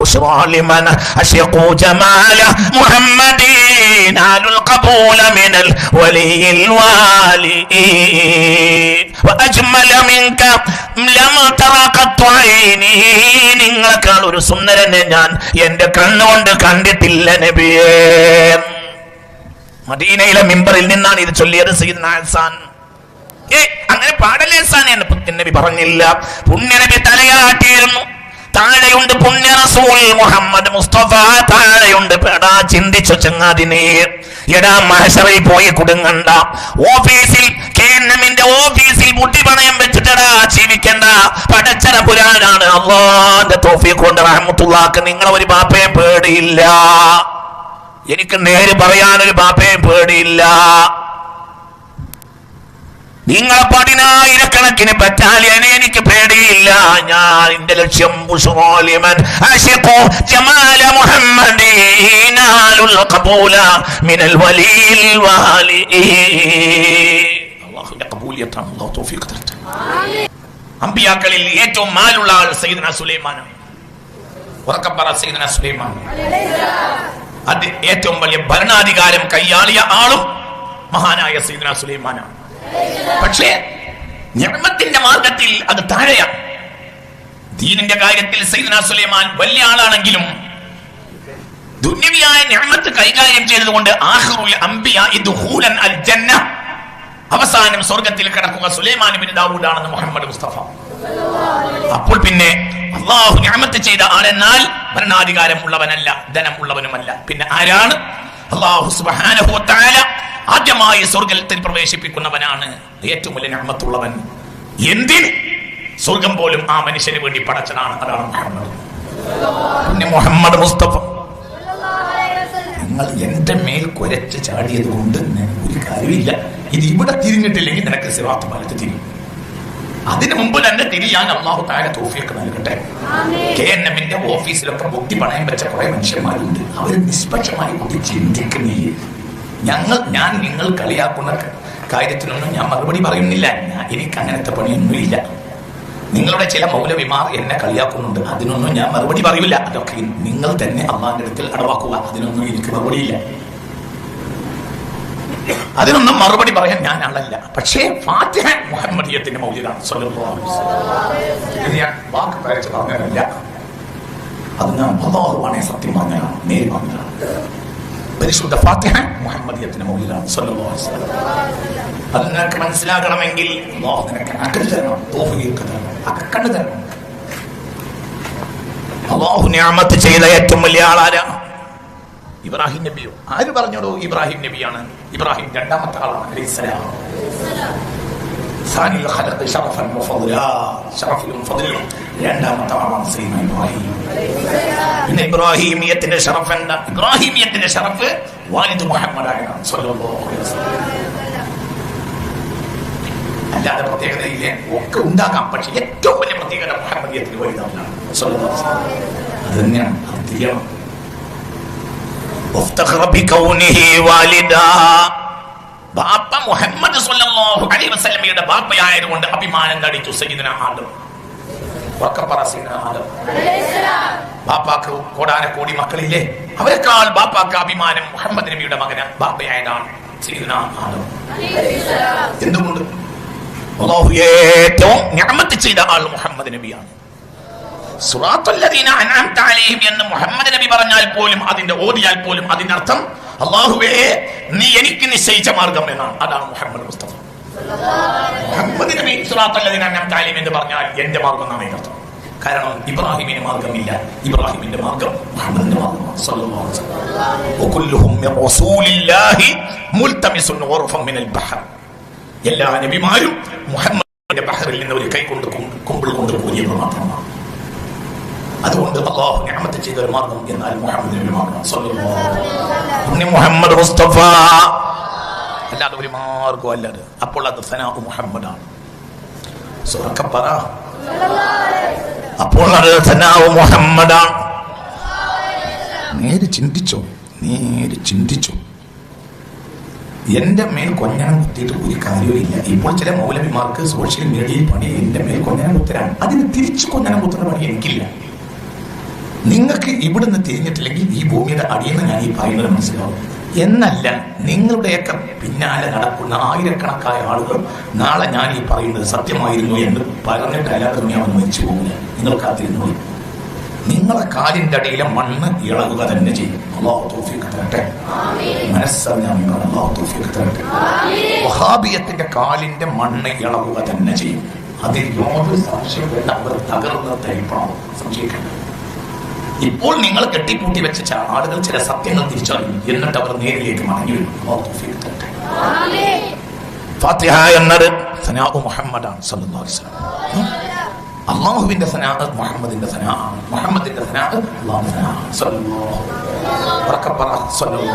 بشرى لمن عشقوا جمال محمد نالوا القبول من الولي الوالي وأجمل منك لم ترى قط عيني നിങ്ങളെക്കാൾ ഒരു സുന്ദരനെ ഞാൻ എന്റെ കണ്ണുകൊണ്ട് കണ്ടിട്ടില്ല നബിയേ. മദീനയിലെ മിമ്പറിൽ നിന്നാണ് ഇത് ചൊല്ലിയത് സയ്യിദ്ന ഹസൻ. അങ്ങനെ പാടലേ ഹസൻ എന്ന് പുണ്യനബി പറഞ്ഞില്ല. പുണ്യനബി തലയാട്ടിയിരുന്നു. താഴെയുണ്ട് പുണ്യ റസൂൽ മുഹമ്മദ് മുസ്തഫ, താഴെയുണ്ട്. എടാ ചിന്തിച്ചു ചങ്ങാതിനെ, എടാ മഹശറിൽ പോയി കുടുങ്ങണ്ട. ഓഫീസിൽ KNMന്റെ ഓഫീസിൽ മുട്ടി പണയം വെച്ചിട്ടടാ ജീവിക്കണ്ട. പടച്ചറ പുരാനാണ്. അല്ലാഹുവിന്റെ തൗഫീഖ് കൊണ്ട് റഹ്മത്തുള്ളാഹി നിങ്ങളെ ഒരു ബാപ്പയെ പേടിയില്ല. എനിക്ക് നേര് പറയാനൊരു ബാപ്പയെ പേടിയില്ല. നിങ്ങളെ 10,000 ബറ്റാലിയനെ എനിക്ക് പേടിയില്ല. ഞാൻ എന്റെ ലക്ഷ്യം ബുശ്റാലിമൻ അശിഖു ജമാല മുഹമ്മദീനാലുൽ ഖബൂല മിനൽ വലിയിൽ വാലി. അല്ലാഹുവിന്റെ ഖബൂലിയത്താണ്. അല്ലാഹു തൗഫീഖ് തരട്ടെ. ആമീൻ. അമ്പിയാക്കളിൽ ഏറ്റവും മാലുള്ള ആൾ സയ്യിദ്ന സുലൈമാനാണ്. വറക്കബറ സയ്യിദ്ന സുലൈമാൻ. അത് ഏറ്റവും വലിയ ഭരണാധികാരം കൈയാളിയ ആളും മഹാനായ സയ്യിദ്ന സുലൈമാനാണ്. പക്ഷേ നിഅമത്തിന്റെ മാർഗത്തിൽ അത് താഴെയാണ്. ദീനിന്റെ കാര്യത്തിൽ സയ്യിദ്ന സുലൈമാൻ വലിയ ആളാണെങ്കിലും ദുനിയവിയായ നിഅമത്ത് കൈകാര്യം ചെയ്തതുകൊണ്ട് ആഖിറുൽ അംബിയാ ദുഖൂലൻ അൽ ജന്ന, അവസാനം സ്വർഗ്ഗത്തിൽ കടക്കുക സുലൈമാൻ ഇബ്നു ദാവൂദ് ആണെന്ന് മുഹമ്മദ് മുസ്തഫ. അപ്പോൾ പിന്നെ അല്ലാഹു നിഅമത്ത് ചെയ്ത ആളെന്നാൽ ഭരണാധികാരം ഉള്ളവനല്ല, ധനം ഉള്ളവനുമല്ല. പിന്നെ ആരാണ്? അല്ലാഹു സുബ്ഹാനഹു വ തആല ആദ്യമായി സ്വർഗ്ഗത്തിൽ പ്രവേശിപ്പിക്കുന്നവനാണ് ഏറ്റവും വലിയ നിഅമത്തുള്ളവൻ. എന്തിന്? സ്വർഗം പോലും ആ മനുഷ്യന് വേണ്ടി പടച്ചതാണ്. അതാണ് മുഹമ്മദ് മുസ്തഫ. നിങ്ങൾ എന്റെ മേൽ കുരച്ച് ചാടിയത് കൊണ്ട് ഒരു കാര്യമില്ല. ഇത് ഇവിടെ തിരിഞ്ഞിട്ടില്ലെങ്കിൽ നിനക്ക് സിറാത്ത് വലത്ത് തിരിയും. അതിനു മുമ്പ് തന്നെ തിരിയാൻ അല്ലാഹു തആല തൗഫീഖ് നൽകട്ടെ. KNMന്റെ ഓഫീസിലൊക്കെ ബുദ്ധി പണയം വെച്ച കുറെ മനുഷ്യന്മാരുണ്ട്. അവർ നിഷ്പക്ഷമായി ബുദ്ധി ചിന്തിക്കുന്നേ. ഞാൻ നിങ്ങൾ കളിയാക്കുന്ന കാര്യത്തിനൊന്നും ഞാൻ മറുപടി പറയുന്നില്ല. എനിക്ക് അങ്ങനത്തെ പണിയൊന്നുമില്ല. നിങ്ങളുടെ ചില മൗലവിമാർ എന്നെ കളിയാക്കുന്നുണ്ട്, അതിനൊന്നും ഞാൻ മറുപടി പറയില്ല. അതൊക്കെ നിങ്ങൾ തന്നെ അള്ളാന്റെ അടുക്കൽ അടവാക്കുക. അതിനൊന്നും എനിക്ക് മറുപടിയില്ല. അതിനൊന്നും മറുപടി പറയാൻ ഞാൻ ആളല്ല. പക്ഷേ ഫാത്തിഹ മുഹമ്മദിയത്തിന്റെ മൗലിദാണ് സ്വല്ലല്ലാഹു അലൈഹി വസല്ലം. ഞാൻ വാക്ക് പറച്ച് പറഞ്ഞതല്ല. അത് ഞാൻ അല്ലാഹുവാണ് സത്യം പറഞ്ഞതാണ്, നേര് പറഞ്ഞതാണ്. പരിശുദ്ധ ഫാത്തിഹ മുഹമ്മദിയത്തിന്റെ മൗലിദാണ് സ്വല്ലല്ലാഹു അലൈഹി വസല്ലം. അത് നിനക്ക് മനസ്സിലാകണമെങ്കിൽ അല്ലാഹു നിനക്ക് അക്കൽ തരണം, തൗഫീഖ് തരണം, അക്കൽ തരണം. അല്ലാഹു നിഅമത്ത് ചെയ്ത ഏറ്റവും വലിയ ആളാരാണ്? ഇബ്രാഹിം നബിയോ? ആര് പറഞ്ഞോടോ ഇബ്രാഹിം നബിയാണ്? ഇബ്രാഹിം രണ്ടാമത്തെ ആളാണ് അലൈഹിസ്സലാം. സാനിൽ ഖലഖ് ശറഫൻ വഫദ്ല, ശറഫും ഫദ്ലും രണ്ടാമത്തെ ആളാണ് സയ്യിദ് ഇബ്രാഹിം. പിന്നെ ഇബ്രാഹിമിയത്തിന്റെ ശറഫ് എന്താ? ഇബ്രാഹിമിയത്തിന്റെ ശറഫ് വാലിദ് മുഹമ്മദാണ് സ്വല്ലല്ലാഹു അലൈഹി വസല്ലം. അല്ലാതെ പ്രത്യേകതയില്ല, ഒക്കെ ഉണ്ടാകാം. പക്ഷെ ഏറ്റവും വലിയ പ്രത്യേകത മുഹമ്മദിയത്തിന് വലുതാണ് സ്വല്ലല്ലാഹു അലൈഹി വസല്ലം. അത് തന്നെയാണ്. അത് തിരിയണം. ബാപ്പ മുഹമ്മദ് സ്വല്ലല്ലാഹു അലൈഹി വസല്ലമയുടെ ബാപ്പയായതുകൊണ്ട് അഭിമാനം നടിച്ചു സയ്യിദുനാ ആദം. ബാപ്പാക്ക് കോടാനക്കോടി മക്കളില്ലേ, അവരെക്കാൾ ബാപ്പാക്ക് അഭിമാനം മുഹമ്മദ് നബിയുടെ മകന് ബാപ്പയായതാണ് സയ്യിദുനാ ആദം. എന്തുകൊണ്ട്? അല്ലാഹു ഏറ്റവും നിഅമത്ത് ചെയ്ത ആൾ മുഹമ്മദ് നബിയാണ്. എന്ന് മുഹമ്മദ് നബി പറഞ്ഞാൽ പോലും, അതിന്റെ ഓതിയാൽ പോലും അതിന്റെ അർത്ഥം അല്ലാഹുവേ നീ എനിക്ക് നിശ്ചയിച്ച മാർഗം എന്നാണ്. അതാണ് മുഹമ്മദ് മുസ്തഫ. മുഹമ്മദ് നബി എന്ന് പറഞ്ഞാൽ എന്റെ മാർഗം എന്നാണ് അതിനർത്ഥം. കാരണം ഇബ്രാഹിമിന് മാർഗമില്ല, ഇബ്രാഹിമിന്റെ മാർഗം മുഹമ്മദിന്റെ മാർഗമാണ്. എല്ലാ നബിമാരും മുഹമ്മദിന്റെ ബഹറിൽ നിന്ന് ഒരു കൈ കൊണ്ട് കുമ്പിൾ കൊണ്ട് പോയത് മാത്രമാണ്. അതുകൊണ്ട് അല്ലാഹു നിഅമത്ത് ചെയ്ത ഒരു മാർഗം എന്നാൽ മുഹമ്മദിന്റെ മാർഗം സ്വല്ലല്ലാഹു മുഹമ്മദ് മുസ്തഫ. അല്ലാതെ ഒരു മാർഗം അല്ലാതെ. അപ്പോൾ അത് സനാഉ മുഹമ്മദാണ്. സുറക്കപ്പറ. അപ്പോൾ അത് സനാഉ മുഹമ്മദാണ്. നേരെ ചിന്തിച്ചോ, നേരെ ചിന്തിച്ചോ. എന്റെ മേൽ കൊഞ്ഞാൻ കുത്തിയിട്ട് ഒരു കാര്യമില്ല. ഇപ്പോൾ ചില മൗലവിമാർക്ക് സോഷ്യൽ മീഡിയയിൽ പണി എന്റെ മേൽ കൊഞ്ഞാൻ കുത്തരാണ്. അതിന് തിരിച്ചു കൊഞ്ഞാൻ കുത്തുന്ന പണി എനിക്കില്ല. നിങ്ങൾക്ക് ഇവിടുന്ന് തിരിഞ്ഞിട്ടില്ലെങ്കിൽ ഈ ഭൂമിയുടെ അടിയെന്ന് ഞാൻ ഈ പറയുന്നത് മനസ്സിലാവും എന്നല്ല. നിങ്ങളുടെയൊക്കെ പിന്നാലെ നടക്കുന്ന ആയിരക്കണക്കായ ആളുകൾ നാളെ ഞാൻ ഈ പറയുന്നത് സത്യമായിരുന്നു എന്ന് പറഞ്ഞിട്ട് അല്ലാതെ ഞാൻ മരിച്ചു പോകില്ല. നിങ്ങൾ കാത്തിരുന്നു. നിങ്ങളെ കാലിന്റെ അടിയിലെ മണ്ണ് ഇളകുക തന്നെ ചെയ്യും. അല്ലാഹു തൗഫീഖ് തരട്ടെ. മനസ്സറിഞ്ഞാൽ അല്ലാഹു തൗഫീഖ് തരട്ടെ. വഹാബിയത്തിന്റെ കാലിന്റെ മണ്ണ് ഇളകുക തന്നെ ചെയ്യും. അതിൽ യാതൊരു സംശയം വേണ്ട. അവർ തകർന്ന തരിപ്പാണ്, സംശയിക്കേണ്ട. ഇപ്പോൾ നിങ്ങൾ കെട്ടിപ്പൂട്ടി വെച്ച ആളുകൾ ചില സത്യങ്ങൾ തിരിച്ചറിയും, എന്നിട്ട് അവർ നേരിലേക്ക് മടങ്ങി വരും. അല്ലാഹു തൗഫീഖ് തരട്ടെ. ഫാത്തിഹ എന്നത് സനാഉ മുഹമ്മദാണ് സല്ലല്ലാഹു അലൈഹി വസല്ലം. അല്ലാഹുവിന്റെ സനാഅ് മുഹമ്മദിന്റെ സനാഅ്, മുഹമ്മദിന്റെ സനാഅ് അല്ലാഹുവിന്റെ സനാഅ് സല്ലല്ലാഹു അലൈഹി.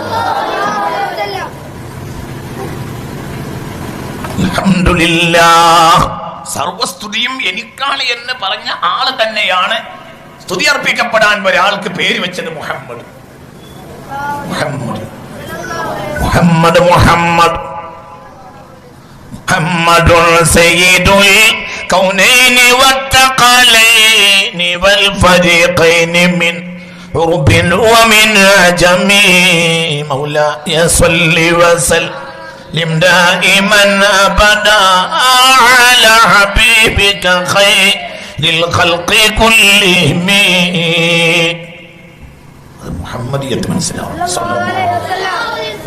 അൽഹംദുലില്ലാഹ്. സർവസ്തുതിയും എനിക്കാണ് എന്ന് പറഞ്ഞ ആള് തന്നെയാണ് സ്തുതി അർപ്പിക്കപ്പെടാൻ ഒരാൾക്ക് പേര് വെച്ചത് മുഹമ്മദ്. മുഹമ്മദ് മുഹമ്മദ് മുഹമ്മദ് മുഹമ്മദുൽ സയ്യിദുൽ കൗനൈനി വത്തഖലൈനി വൽ ഫരീഖൈനി മിൻ ഉർബിൻ വമിൻ അജമി മൗലായ സ്വല്ലി വസല്ലിം ദായിമൻ അബദാ അലാ ഹബീബിക ഖൈറിൽ ഖൽഖി കുല്ലിഹിം. മുഹമ്മദിയത്ത് മനസ്സിലാവും.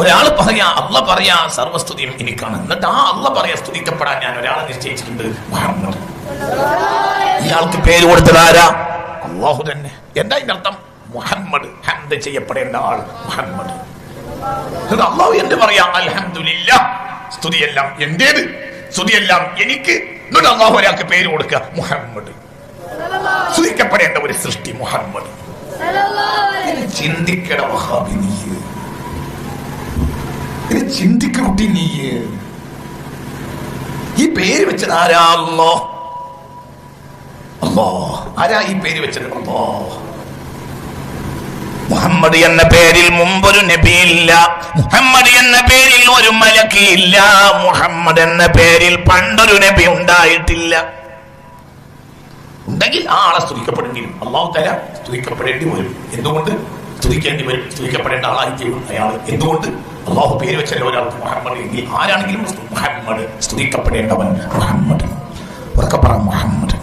ഒരാൾ പറയാ, അള്ള പറയാ സർവസ്തുതിയും എനിക്കാണ്, എന്നിട്ട് ആ അള്ള പറയാ സ്തുതിക്കപ്പെടാൻ ഞാൻ ഒരാളെ നിശ്ചയിച്ചിട്ടുണ്ട്, മുഹമ്മദ്. ഇയാൾക്ക് പേര് കൊടുത്തത് ആരാ? അള്ളാഹു തന്നെ. എന്താ ഇതിന്റെ അർത്ഥം? മുഹമ്മദ്, ഹംദ് ചെയ്യപ്പെടേണ്ട ആൾ മുഹമ്മദ്. അള്ളാഹു എന്ത് പറയാ? അൽഹംദുലില്ലാഹ്, സ്തുതിയെല്ലാം എന്റേത്, സ്തുതിയെല്ലാം എനിക്ക്. എന്നിട്ട് അള്ളാഹു ഒരാൾക്ക് പേര് കൊടുക്കുക മുഹമ്മദ്. സ്തുതിക്കപ്പെടേണ്ട ഒരു സൃഷ്ടി മുഹമ്മദ്. ചിന്തിക്കട വഹാബി, നീ ചിന്തിക്ക കുട്ടി. നീ ഈ പേര് വെച്ചത് ആരാ? അല്ലാഹ്. അല്ലാഹ് ആരാ ഈ പേര് വെച്ചത്? അല്ലാഹ്. മുഹമ്മദ് എന്ന പേരിൽ മുമ്പൊരു നബിയില്ല. മുഹമ്മദ് എന്ന പേരിൽ ഒരു മലക്കിയില്ല. മുഹമ്മദ് എന്ന പേരിൽ പണ്ടൊരു നബി ഉണ്ടായിട്ടില്ല. ഉണ്ടെങ്കിൽ ആ ആളെ സ്തുതിക്കപ്പെടേണ്ടി വരും. അല്ലാഹു തആല സ്തുതിക്കപ്പെടേണ്ടി വരും. എന്തുകൊണ്ട് സ്തുതിക്കേണ്ടി വരും? സ്തുതിക്കപ്പെടേണ്ട ആളായിരിക്കും അയാൾ. എന്തുകൊണ്ട്? അല്ലാഹു പേര് വെച്ചല്ലോ ഒരാൾക്ക് മുഹമ്മദ് എങ്കിൽ. ആരാണെങ്കിലും മുഹമ്മദ്, സ്തുതിക്കപ്പെടേണ്ടവൻ മുഹമ്മദ്. ഉറക്കെ പറ മുഹമ്മദ്.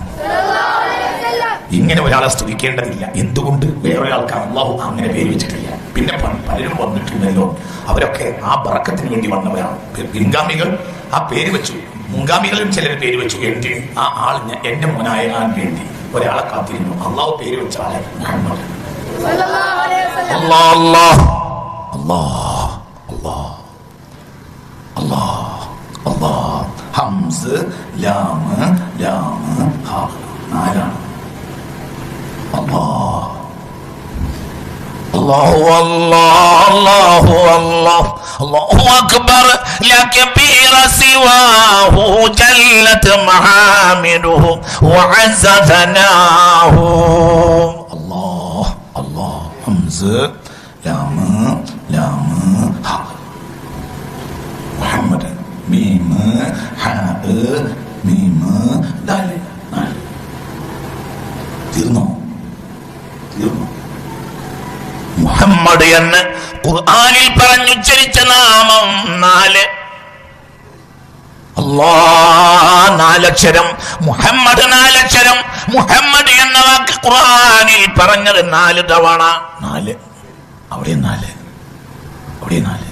ഇങ്ങനെ ഒരാളെ സ്തുതിക്കേണ്ടതില്ല. എന്തുകൊണ്ട്? വേറൊരാൾക്ക് അല്ലാഹു അങ്ങനെ പേര് വെച്ചിട്ടില്ല. പിന്നെ പലരും വന്നിട്ടുണ്ടല്ലോ, അവരൊക്കെ ആ ബറക്കത്തിന് വേണ്ടി വന്നവരാണ്. പിൻഗാമികൾ ആ പേര് വെച്ചു, മുൻഗാമികളും ചിലർ പേര് വെച്ചു. എന്തിന്? ആ ആൾ എന്റെ മോനായാൻ വേണ്ടി ഒരാളെ കാത്തിരുന്നു. അല്ലാഹു പേര് വെച്ച ആളെ മുഹമ്മദ്. അല്ലാഹ് അല്ലാഹ് അല്ലാഹ് അല്ലാഹ് അല്ലാഹ്. ഹംസ് ലാം ലാം ഹാ, നാലാണ്. അല്ലാഹ് അല്ലാഹു അല്ലാഹ് അല്ലാഹു അല്ലാഹ് അല്ലാഹു അക്ബർ ലാ കബീറ സിവാഹു ജല്ലത് മഹാമിദുഹു വഅസ്സ സനാഹു. അല്ലാഹ് അല്ലാഹ്. ഹംസ് ലാം ലാം ഹാ, മുഹമ്മദ് മീം ഹാ മീം ദാൽ. തീർന്നോ? തീർന്നു. മുഹമ്മദ് എന്ന് ഖുർആനിൽ പറഞ്ഞുച്ചരിച്ച നാമം 4. അല്ലാഹ് 4 അക്ഷരം, മുഹമ്മദ് 4 അക്ഷരം. മുഹമ്മദ് എന്ന വാക്ക് ഖുർആനിൽ പറഞ്ഞത് 4 തവണ. 4 അവിടെ 4 അവിടെ 4.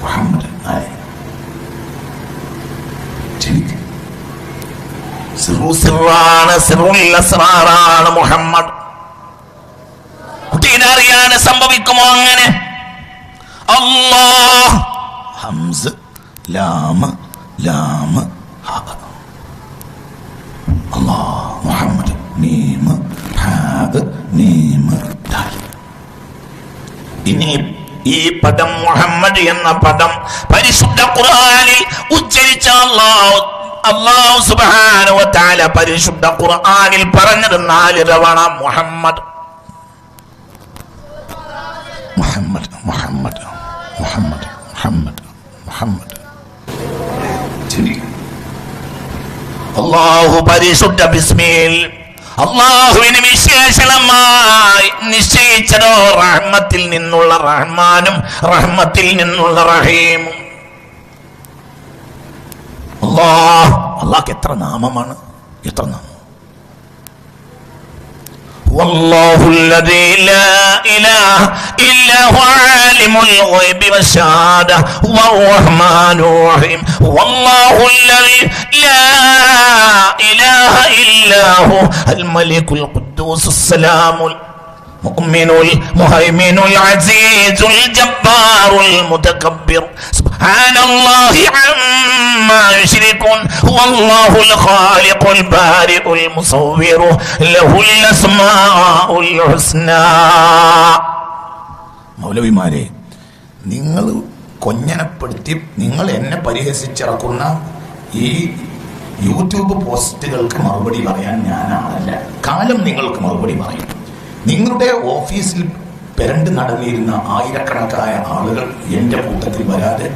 മുഹമ്മദ് 4. സിറാണ്, സിറുൽ അസ്റാറാണ് മുഹമ്മദ്. കുട്ടീനറിയാതെ സംഭവിക്കുമോ അങ്ങനെ? അല്ലാഹ് ഹംസ് ലാം ലാം ഹാ. അല്ലാഹ് മുഹമ്മദ് മീം ഹാ മീം ദാൽ. ഇനി ഈ പദം മുഹമ്മദ് എന്ന പദം പരിശുദ്ധ ഖുർആനിൽ ഉച്ചരിച്ച അല്ലാഹു സുബ്ഹാനഹു വ തആല പരിശുദ്ധ ഖുർആനിൽ പറഞ്ഞത് 4 തവണ മുഹമ്മദ് മുഹമ്മദ് മുഹമ്മദ് മുഹമ്മദ് മുഹമ്മദ് മുഹമ്മദ്. അല്ലാഹു പരിശുദ്ധ ബിസ്മിൽ അള്ളാഹുവിന് വിശേഷണമായി നിശ്ചയിച്ചതോ റഹ്മത്തിൽ നിന്നുള്ള റഹ്മാനും റഹ്മത്തിൽ നിന്നുള്ള റഹീമും. അള്ളാഹ് എത്ര നാമമാണ്, എത്ര നാമം. വല്ലാഹു الذي لا إله إلا هو عالم الغيب والشهادة هو الرحمن الرحيم. والله الذي لا إله إلا هو الملك القدوس السلام المؤمن المهيمن العزيز الجبار المتكبر سبحان الله عما يشركون. هو الله الخالق البارئ المصور له الأسماء الحسنى. മൗലവിമാരെ, നിങ്ങൾ കൊഞ്ഞനപ്പെടുത്തി നിങ്ങൾ എന്നെ പരിഹസിച്ചിറക്കുന്ന ഈ യൂട്യൂബ് പോസ്റ്റുകൾക്ക് മറുപടി പറയാൻ ഞാനാണല്ല. കാലം നിങ്ങൾക്ക് മറുപടി പറയും. നിങ്ങളുടെ ഓഫീസിൽ പെരണ്ട് നടന്നിരുന്ന ആയിരക്കണക്കായ ആളുകൾ എൻ്റെ കൂട്ടത്തിൽ വരാതെ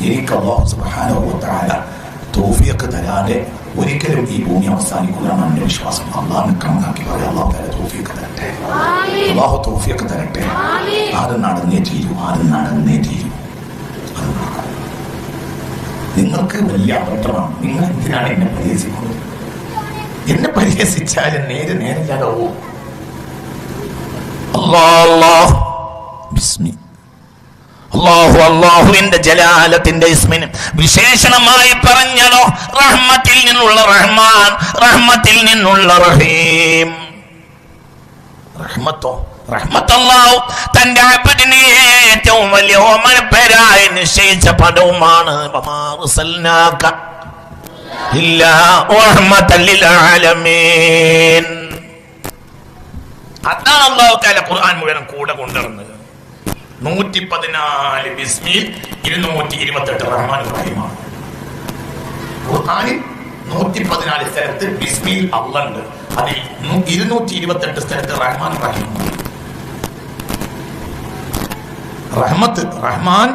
എനിക്ക് അല്ലാഹു സുബ്ഹാനഹു വ തആല തൗഫീഖ് തരാതെ ഒരിക്കലും ഈ ഭൂമി അവസാനിക്കുകയാണ് എൻ്റെ വിശ്വാസം. അള്ളാഹു കണക്കാക്കി പറയാം. അല്ലാഹു തആല തൗഫീഖ് തരട്ടെ, അല്ലാഹു തൗഫീഖ് തരട്ടെ. ആരും നടന്നേ തീരൂ, ആരും നടന്നേ തീരൂ. നിങ്ങൾക്ക് വലിയ അബദ്ധമാണ്. നിങ്ങൾ എന്തിനാണ് എന്നെ പരിഹസിക്കുന്നത്? എന്നെ പരിഹസിച്ചാൽ നേരില്ലാതാവൂ. അള്ളാഹുവിന്റെ ജലാലത്തിന്റെ ഇസ്മിന് വിശേഷണമായി പറഞ്ഞല്ലോ റഹ്മത്തിൽ നിന്നുള്ള റഹ്മാൻ, റഹ്മത്തിൽ നിന്നുള്ള റഹീം. റഹ്മത്തല്ലാഹു തന്റെ അബ്ദിന് ഏറ്റവും വലിയ ഓമനപ്പേരായി നിശ്ചയിച്ച പദവുമാണ്. ഇല്ലാ റഹ്മത്തൽ ലിൽ ആലമീൻ. അതാണ് അല്ലാഹു തആല ഖുർആൻ മുഴുവൻ കൂടെ കൊണ്ടുവരുന്നത്. 114 ബിസ്മിൽ 228 റഹ്മാൻ റഹീമാണ്. ഖുർആനിൽ 114 സ്ഥലത്ത് ബിസ്മിൽ അല്ലാഹ് ഉണ്ട്. അതിൽ 228 സ്ഥലത്ത് റഹ്മാൻ റഹീം. റഹ്മത്ത് റഹ്മാൻ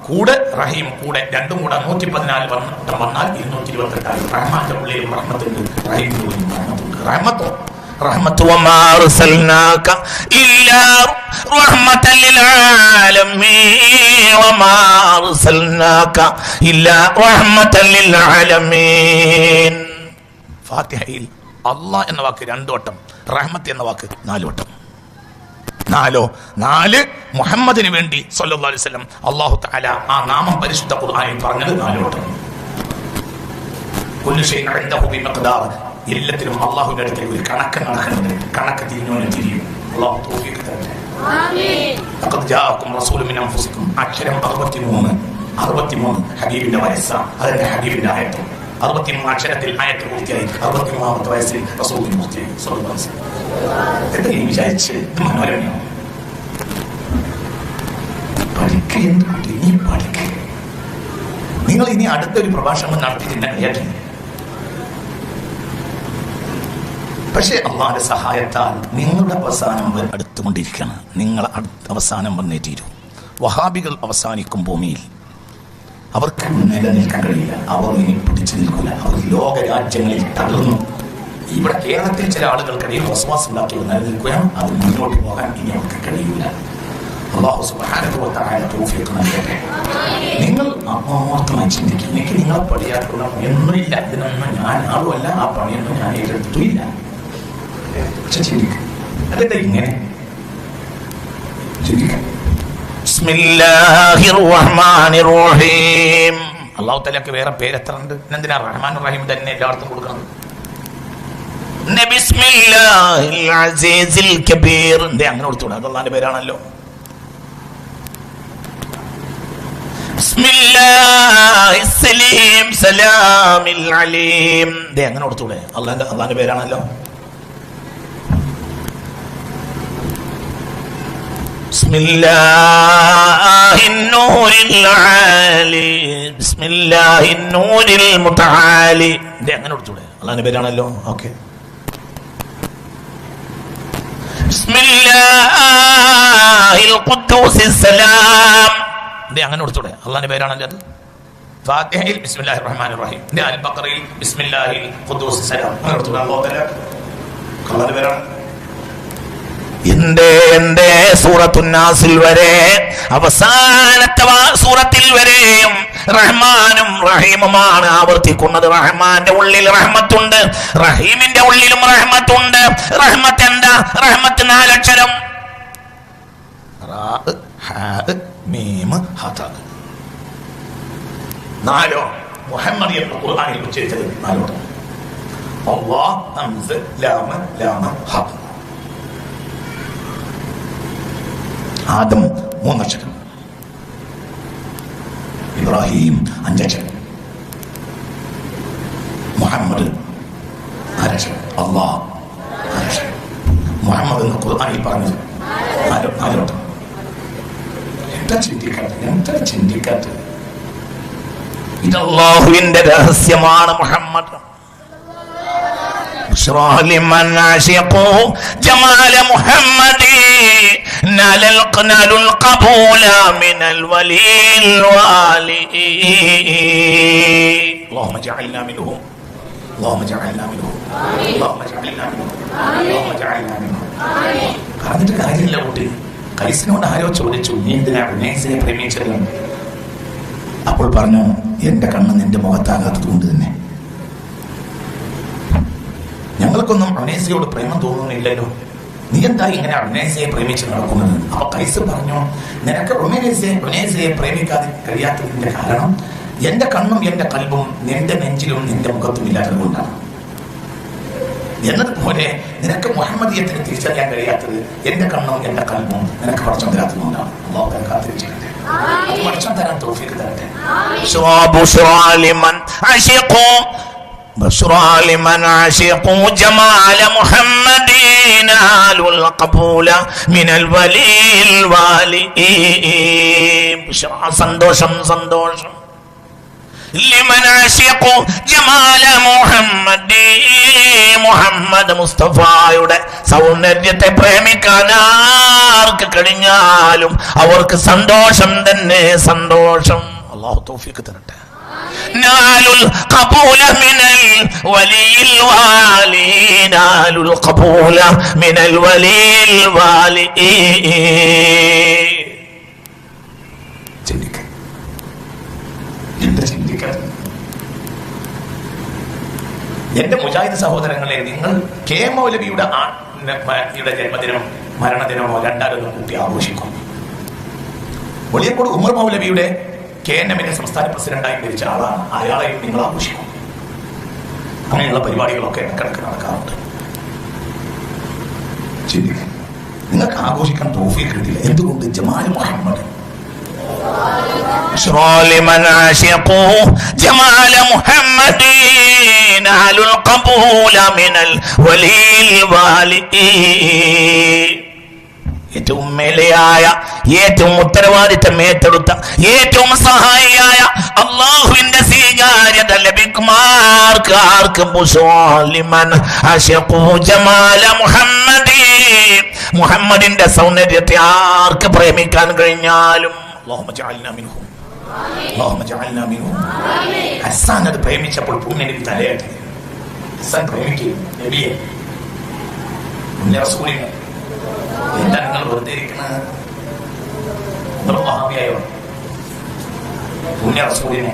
കൂടെ റഹീം കൂടെ രണ്ടും കൂടെ 114 വന്നാൽ 228 റഹ്മാന്റെ ഉള്ളിലും റഹ്മത്തുണ്ട്, റഹീമിന്റെ ഉള്ളിലും റഹ്മത്തുണ്ട്. റഹ്മത്ത് വമാ അർസൽനാക ഇല്ലാ റഹ്മത്തൻ ലിൽ ആലമീൻ വമാ അർസൽനാക ഇല്ലാ റഹ്മത്തൻ ലിൽ ആലമീൻ. ഫാത്തിഹയിൽ അല്ലാഹ് എന്ന വാക്ക് 2 വട്ടം, റഹ്മത്ത് എന്ന വാക്ക് 4 വട്ടം. 4 മുഹമ്മദിന് വേണ്ടി സല്ലല്ലാഹു അലൈഹി വസല്ലം അല്ലാഹു തആല ആ നാമം പരിശുദ്ധ ഖുർആനിൽ പറഞ്ഞത് 4 വട്ടം. കുല്ലു ഷൈഇൻ ഇൻദഹു ബിമിഖ്ദാർ. എല്ലാത്തിനും അള്ളാഹുവിന്റെ അടുക്കൽ ഒരു കണക്ക് നടക്കുന്നുണ്ട്. കണക്ക് തിരിഞ്ഞോനെ തിരിയും. അല്ലാഹു തൗഫീഖ് തരട്ടെ. ആമീൻ. ലഖദ് ജാഅകും റസൂലുൻ മിൻ അൻഫുസികും. അക്ഷരം 63 ഹബീബിന്റെ വയസ്സ. അതിന്റെ ഹബീബിന്റെ ആയത്ത് 63 അക്ഷരത്തിൽ ആയത്ത് പൂർത്തിയായി. 63ാമത്തെ വയസ്സിൽ റസൂലിന് പൂർത്തിയായി സല്ലല്ലാഹു അലൈഹി വസല്ലം. എന്താ ഈ വിചാരിച്ച് മനോരമയോ പഠിക്കുക? നിങ്ങൾ ഇനി അടുത്തൊരു പ്രഭാഷണം നടത്തിയിട്ട് കഴിയാറ്റില്ല. പക്ഷേ അള്ളാഹുവിന്റെ സഹായത്താൽ നിങ്ങളുടെ അവസാനം അടുത്തുകൊണ്ടിരിക്കുകയാണ്. നിങ്ങൾ അവസാനം വന്നേ തീരൂ. വഹാബികൾ അവസാനിക്കും ഭൂമിയിൽ. അവർക്ക് നിലനിൽക്കാൻ കഴിയില്ല. അവർ ഇനി പിടിച്ചു നിൽക്കില്ല. അവർ ലോകരാജ്യങ്ങളിൽ തകർന്നു. ഇവിടെ കേരളത്തിൽ ചില ആളുകൾക്കിടയിൽ വസ്വാസം ഉണ്ടാക്കി നിലനിൽക്കുകയാണ്. അത് മുന്നോട്ട് പോകാൻ ഇനി അവർക്ക് കഴിയില്ല. അല്ലാഹു സുബ്ഹാനഹു വ തആല തൗഫീഖ് നൽകട്ടെ. നിങ്ങൾ ആത്മാർത്ഥമായി ചിന്തിക്കും. എനിക്ക് നിങ്ങളെ പണിയാക്കുന്ന ഒന്നുമില്ല, ഇതിനൊന്നും ഞാൻ ആളുമല്ല, ആ പണിയൊന്നും ഞാൻ ഏറ്റെടുത്തില്ല. പക്ഷെ ചിന്തിക്കും, അതെന്താ ഇങ്ങനെ ചിന്തിക്കാം. ബിസ്മില്ലാഹിർ റഹ്മാനിർ റഹീം. അല്ലാഹു തആലക്ക് വേറെ പേര് എത്ര ഉണ്ട്? എന്തിനാ റഹ്മാനുർ റഹീം തന്നെ എല്ലായിടത്തും കൊടുക്കണം? ബിസ്മില്ലാഹിൽ അസീസിൽ കബീർ എന്തേ അങ്ങനെ കൊടുത്തൂടെ? അത് അല്ലാഹുവിന്റെ പേരാണല്ലോ. ബിസ്മില്ലാഹിസ് സലീം സലാമിൽ അലീം എന്തേ അങ്ങനെ കൊടുത്തൂടെ? അല്ലാഹുവിന്റെ പേരാണല്ലോ. ബിസ്മില്ലാഹിൻ നൂരിൽ ആലി ബിസ്മില്ലാഹിൻ നൂരിൽ മുതആലി എന്തേ അങ്ങനെ കൊടുത്തൂടെ? അല്ലാഹുവിന്റെ പേരാണല്ലോ. ഓക്കെ. ബിസ്മില്ലാഹിൽ ഖുദ്ദൂസിസ് സലാം എന്തേ അങ്ങനെ കൊടുത്തൂടെ? അല്ലാഹുവിന്റെ പേരാണല്ലോ അത്. ഫാത്തിഹയിൽ ബിസ്മില്ലാഹിർ റഹ്മാനിർ റഹീം. അൽ ബഖറയിൽ ബിസ്മില്ലാഹിൽ ഖുദ്ദൂസിസ് സലാം അങ്ങനെ കൊടുത്തൂടെ? അല്ലാഹു തആല ഖുർആനിൽ വരാണ്. എന്റെ സൂറത്തുന്നാസിൽ വരെ അവസാനത്തെ സൂറത്തിൽ വരെയും റഹ്മാനും റഹീമുമാണ് ആവർത്തിക്കുന്നത്. റഹ്മാന്റെ ഉള്ളിൽ റഹ്മത്തുണ്ട്, റഹീമിന്റെ ഉള്ളിലും റഹ്മത്തുണ്ട്. റഹ്മത്ത് എന്താ? റഹ്മത്ത് 4 അക്ഷരം. നാലോ മുഹമ്മദ് എന്ന ഖുർആനിൽ ഉച്ചരിച്ചത് 4. അല്ലാഹ്, ഹംസ, ലാമ, ലാമ, ഹ. ആദം 3 അക്ഷരം, ഇബ്രാഹിം 5 അക്ഷരം, മുഹമ്മദ് 4 അക്ഷരം, അല്ലാഹ് 4 അക്ഷരം. മുഹമ്മദ് എന്ന് ഖുർആനിൽ പറഞ്ഞത് 4 വട്ടം. എന്താ ചിന്തിക്കാത്തത്? ഇത് അല്ലാഹുവിന്റെ രഹസ്യമാണ്. മുഹമ്മദ് بشرى لمن عشقوا جمال محمد نال القبول من الولي الوالي. اللهم اجعلنا منهم، اللهم اجعلنا منهم، اللهم اجعلنا منهم، اللهم اجعلنا منهم. പറഞ്ഞിട്ട് കാര്യമില്ല കുട്ടി. കൈസിനോട് ആരോ ചോദിച്ചു, നീ എന്തിനാ ഉനൈസിനെ പ്രേമിച്ചത്? അപ്പോൾ പറഞ്ഞു, എന്റെ കണ്ണ് നിന്റെ മുഖത്താകാത്തത് കൊണ്ട് തന്നെ. ഞങ്ങൾക്കൊന്നും ഉനൈസയോട് പ്രേമം തോന്നുന്നില്ലല്ലോ, നീ എന്താ ഇങ്ങനെ ഉനൈസയെ പ്രേമിച്ച് നടക്കുന്നത്? അപ്പൊ കൈസ് പറഞ്ഞു, നിനക്ക് ഉനൈസയെ പ്രേമിക്കാതെ കഴിയാത്തതിന്റെ കാരണം എന്റെ കണ്ണും എന്റെ കൽബും നിന്റെ നെഞ്ചിലും നിന്റെ മുഖത്തും ഇല്ലാത്തത് കൊണ്ടാണ്. എന്നതുപോലെ നിനക്ക് മുഹമ്മദിയത്തിന് തിരിച്ചറിയാൻ കഴിയാത്തത് എന്റെ കണ്ണും എന്റെ കൽബും നിനക്ക് പടച്ചോൻ തരാത്തത് കൊണ്ടാണ്. അല്ലാഹു കാത്തിരിക്കട്ടെ, പടച്ചോൻ തരാൻ തൗഫീഖ് തരട്ടെ. بشرى لمن عشقوا جمال محمد نالوا القبول من الولي الوالي. بشرى സന്തോഷം സന്തോഷം. لمن عشقوا جمال محمد, മുഹമ്മദ് മുസ്തഫയുടെ സൗന്ദര്യത്തെ പ്രേമിക്കാൻ ആർക്ക് കഴിഞ്ഞാലും അവർക്ക് സന്തോഷം തന്നെ സന്തോഷം. അല്ലാഹു തൗഫീഖ് തരട്ടെ. نالوا القبول من الولي الوالي, نالوا القبول من الولي الوالي. എന്റെ മുജാഹിദ് സഹോദരങ്ങളെ, നിങ്ങൾ കെ മൗലവിയുടെ ജന്മദിനം മരണദിനമോ രണ്ടാമതൊന്നും കൂട്ടി ആഘോഷിക്കും. വെളിയക്കോട് ഉമർ മൗലവിയുടെ KNM സംസ്ഥാന പ്രസിഡന്റായി മരിച്ച ആളാണ്, അയാളെയും നിങ്ങൾ ആഘോഷിക്കും. അങ്ങനെയുള്ള പരിപാടികളൊക്കെ ഇടക്കിടക്ക് നടക്കാറുണ്ട്. ശരി, നിങ്ങൾക്ക് ആഘോഷിക്കാൻ തൗഫീഖ് കിട്ടില്ല. എന്തുകൊണ്ട്? ജമാൽ മുഹമ്മദ്. لمن عشقوا جمال محمد نالوا القبول من الولي الوالي. ഏറ്റവും മേലെയായ, ഏറ്റവും ഉത്തരവാദിത്തം ഏറ്റെടുത്ത, ഏറ്റവും സഹായിയായ അല്ലാഹുവിന്റെ സ്വീകാര്യത ലഭിക്കുമാർക്ക് ആർക്കും മുഹമ്മദിന്റെ സൗന്ദര്യത്തെ ആർക്ക് പ്രേമിക്കാൻ കഴിഞ്ഞാലും ഹസ്സാൻ അത് പ്രേമിച്ചപ്പോൾ പുണ്യനബി തലയാട്ടി. ഹസ്സാൻ പ്രേമിക്കും നബിയെ, പുണ്യ റസൂലിനെ. എന്താ നിങ്ങൾ വെറുതെ ഇരിക്കുന്നത്? മഹാവിയായോ പുണ്യ റസൂലിനെ?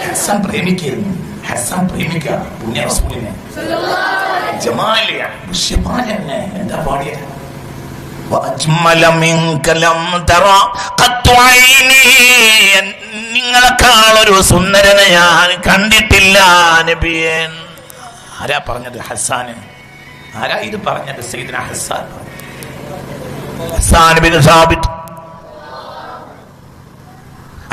ഹസ്സാൻ പ്രേമിക്കായിരുന്നു. ഹസ്സാൻ പ്രേമിക്ക പുണ്യ റസൂലിനെ. ജമാലിയ ദൃശ്യമാലെന്നെ എന്താ പാടിയ? നിങ്ങളെക്കാളൊരു സുന്ദരനെ ഞാൻ കണ്ടിട്ടില്ല നബിയേ. ആരാ പറഞ്ഞത്? ഹസ്സാന്. ആരാ ഇത് പറഞ്ഞത്? സയ്യിദ്ന ഹസ്സാൻ. ഹസ്സാൻ ബിൻ സാബിത്ത്,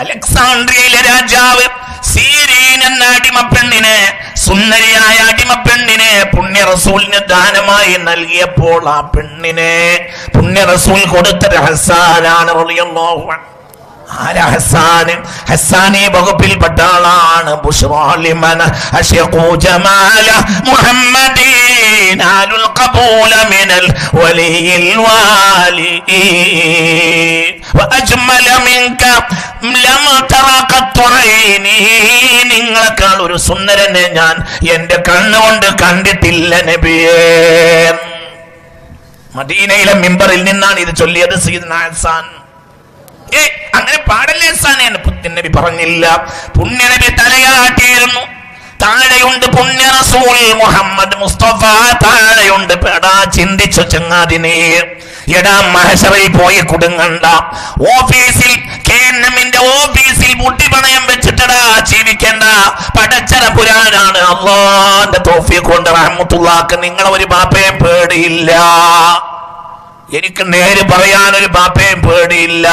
അലക്സാണ്ട്രിയയിലെ രാജാവ് സീരീൻ എന്ന അടിമപ്പെണ്ണിനെ, സുന്ദരിയായ അടിമപ്പെണ്ണിനെ പുണ്യ റസൂലിന് ദാനമായി നൽകിയപ്പോൾ ആ പെണ്ണിനെ പുണ്യ റസൂൽ കൊടുത്തത് ഹസ്സാനാണ് റളിയല്ലാഹു അൻഹു. ആരാ ഹസ്സാന്? ഹസ്സാൻ ഈ വകുപ്പിൽപ്പെട്ട ആളാണ്. ബുശ്റാ ലിമൻ അശഖു ജമാല മുഹമ്മദീൻ നാലുൽ ഖബൂല മിനൽ വലിയിൽ വാലി വഅജ്മല മിൻക നിങ്ങളെക്കാൾ ഒരു സുന്ദരനെ ഞാൻ എന്റെ കണ്ണുകൊണ്ട് കണ്ടിട്ടില്ല നബിയേ. മദീനയിലെ മിമ്പറിൽ നിന്നാണ് ഇത് ചൊല്ലിയത് സയ്യിദ്നാ ഹസ്സാൻ. അങ്ങനെ പാടല്ലേ ഹസ്സാനെ എന്ന് പുണ്യനബി പറഞ്ഞില്ല. പുണ്യനബി തലയാട്ടിയിരുന്നു. താഴെയുണ്ട് പുണ്യ റസൂൽ മുഹമ്മദ് മുസ്തഫ, താഴെയുണ്ട്. എടാ ചിന്തിച്ചു ചങ്ങാതിനെ, എടാ മഹശറിൽ പോയി കുടുങ്ങണ്ട. ഓഫീസിൽ KNM-ന്റെ ഓഫീസിൽ മുട്ടിപ്പണയം വെച്ചിട്ടടാ ജീവിക്കണ്ട. പടച്ചറ പുരാനാണ്. അല്ലാഹുവിന്റെ തൗഫീഖ് കൊണ്ട് റഹ്മത്തുള്ളാഹി നിങ്ങളെ ഒരു ബാപ്പയും പേടിയില്ല. എനിക്ക് നേര് പറയാനൊരു ബാപ്പയും പേടിയില്ല.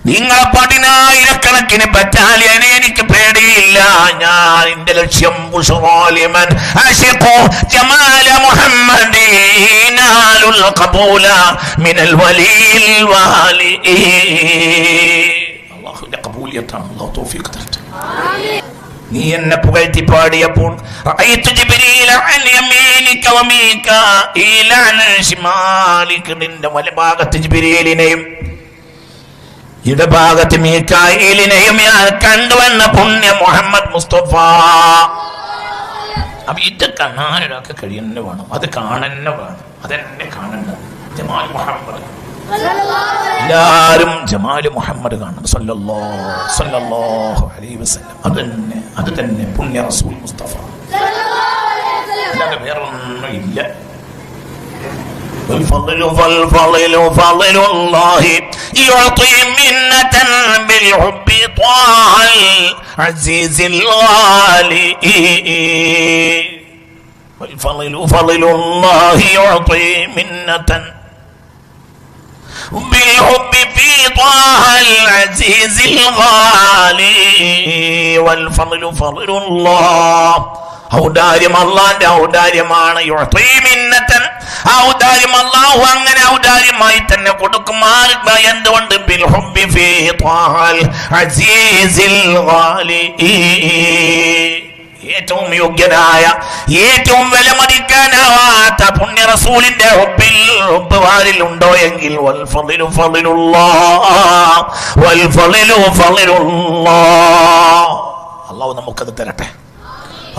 നിങ്ങളെ 10,000 ബറ്റാലിയനെ എനിക്ക് പേടിയില്ല. ഞാൻ എന്റെ ലക്ഷ്യം നീ എന്നെ പുകഴ്ത്തി പാടിയപ്പോൾ നിന്റെ വലഭാഗത്ത് ജിബ്രീലിനെയും ഇടഭാഗത്ത് മീകായിലിനെയും ഞാൻ കണ്ടുവെന്ന പുണ്യ മുഹമ്മദ് മുസ്തഫ. അപ്പൊ ഇത് കാണാനൊക്കെ കഴിയുന്ന വേണം, അത് കാണന്നെ വേണം, അതെന്നെ കാണണ്ട. ജമാൽ മുഹമ്മദ്, എല്ലാരും ജമാൽ മുഹമ്മദ് കാണണം സല്ലല്ലാഹു അലൈഹി വസല്ലം. അത് തന്നെ പുണ്യ റസൂൽ മുസ്തഫ, അല്ലാതെ വേറൊന്നും ഇല്ല. والفضل الله يعطي منة بالحب طه العزيز الغالي. والفضل الله يعطي منة بالحب في طه العزيز الغالي. والفضل فضل الله, ഔദാര്യം അല്ലാഹുവിന്റെ ഔദാര്യമാണ്. ഔദാര്യം അല്ലാഹു അങ്ങനെ ഔദാര്യമായി തന്നെ കൊടുക്കും. എന്തുകൊണ്ട്? ബിൽ ഹുബ്ബി ഫീ ത്വാഹൽ അസീസിൽ ഗാലി. ഏറ്റവും യോഗ്യനായ, ഏറ്റവും വിലമതിക്കാനാവാത്ത പുണ്യ റസൂലിന്റെ ഹുബ്ബ് വാരിൽ ഉണ്ടോ എങ്കിൽ വൽ ഫളിലു ഫളിലുല്ലാഹ്, വൽ ഫളിലു ഫളിലുല്ലാഹ്. അല്ലാഹു നമുക്കത് തരട്ടെ,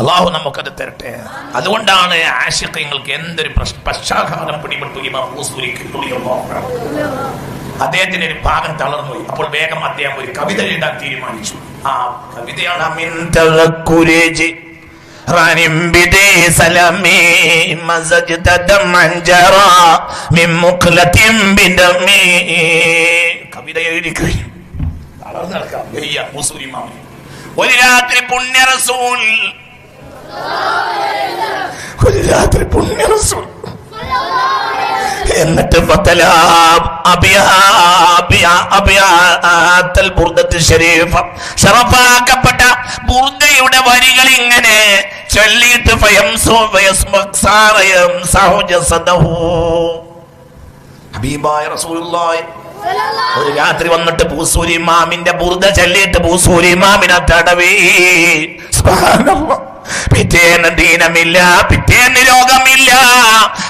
അള്ളാഹു നമുക്കത് തരട്ടെ. അതുകൊണ്ടാണ് ആശിഖ്യങ്ങൾക്ക് എന്തൊരു പശ്ചാത്താപം പിടിപെട്ടു. ഇമാം ബൂസൂരിക്ക് അദ്ദേഹത്തിന് ഒരു ഭാഗം തളർന്നുപോയി. അപ്പോൾ വേഗം അദ്ദേഹം ഒരു കവിത എഴുതാൻ തീരുമാനിച്ചു. ആ കവിതയാണ് കവിത എഴുതി കഴിഞ്ഞു. തളർന്നു നടക്കാം വയ്യ ബൂസൂരി ഇമാമിന്. ഒരു രാത്രി പുണ്യ റസൂൽ, ഒരു രാത്രി പുണ്യ റസൂൽ എന്നിട്ട് ഷറഫാക്കപ്പെട്ട ബുർദയുടെ വരികൾ ഇങ്ങനെ ചൊല്ലിയിട്ട് ഹബീബായ റസൂലുള്ളാഹി ഒരു രാത്രി വന്നിട്ട് ബൂസൂരി ഇമാമിന്റെ ബുർദ ചൊല്ലിയിട്ട് ബൂസൂരി ഇമാമിനെ തടവി. സുബ്ഹാനല്ലാഹ്. പിറ്റേന്ന് ദീനമില്ല, പിറ്റേന്ന് രോഗമില്ല,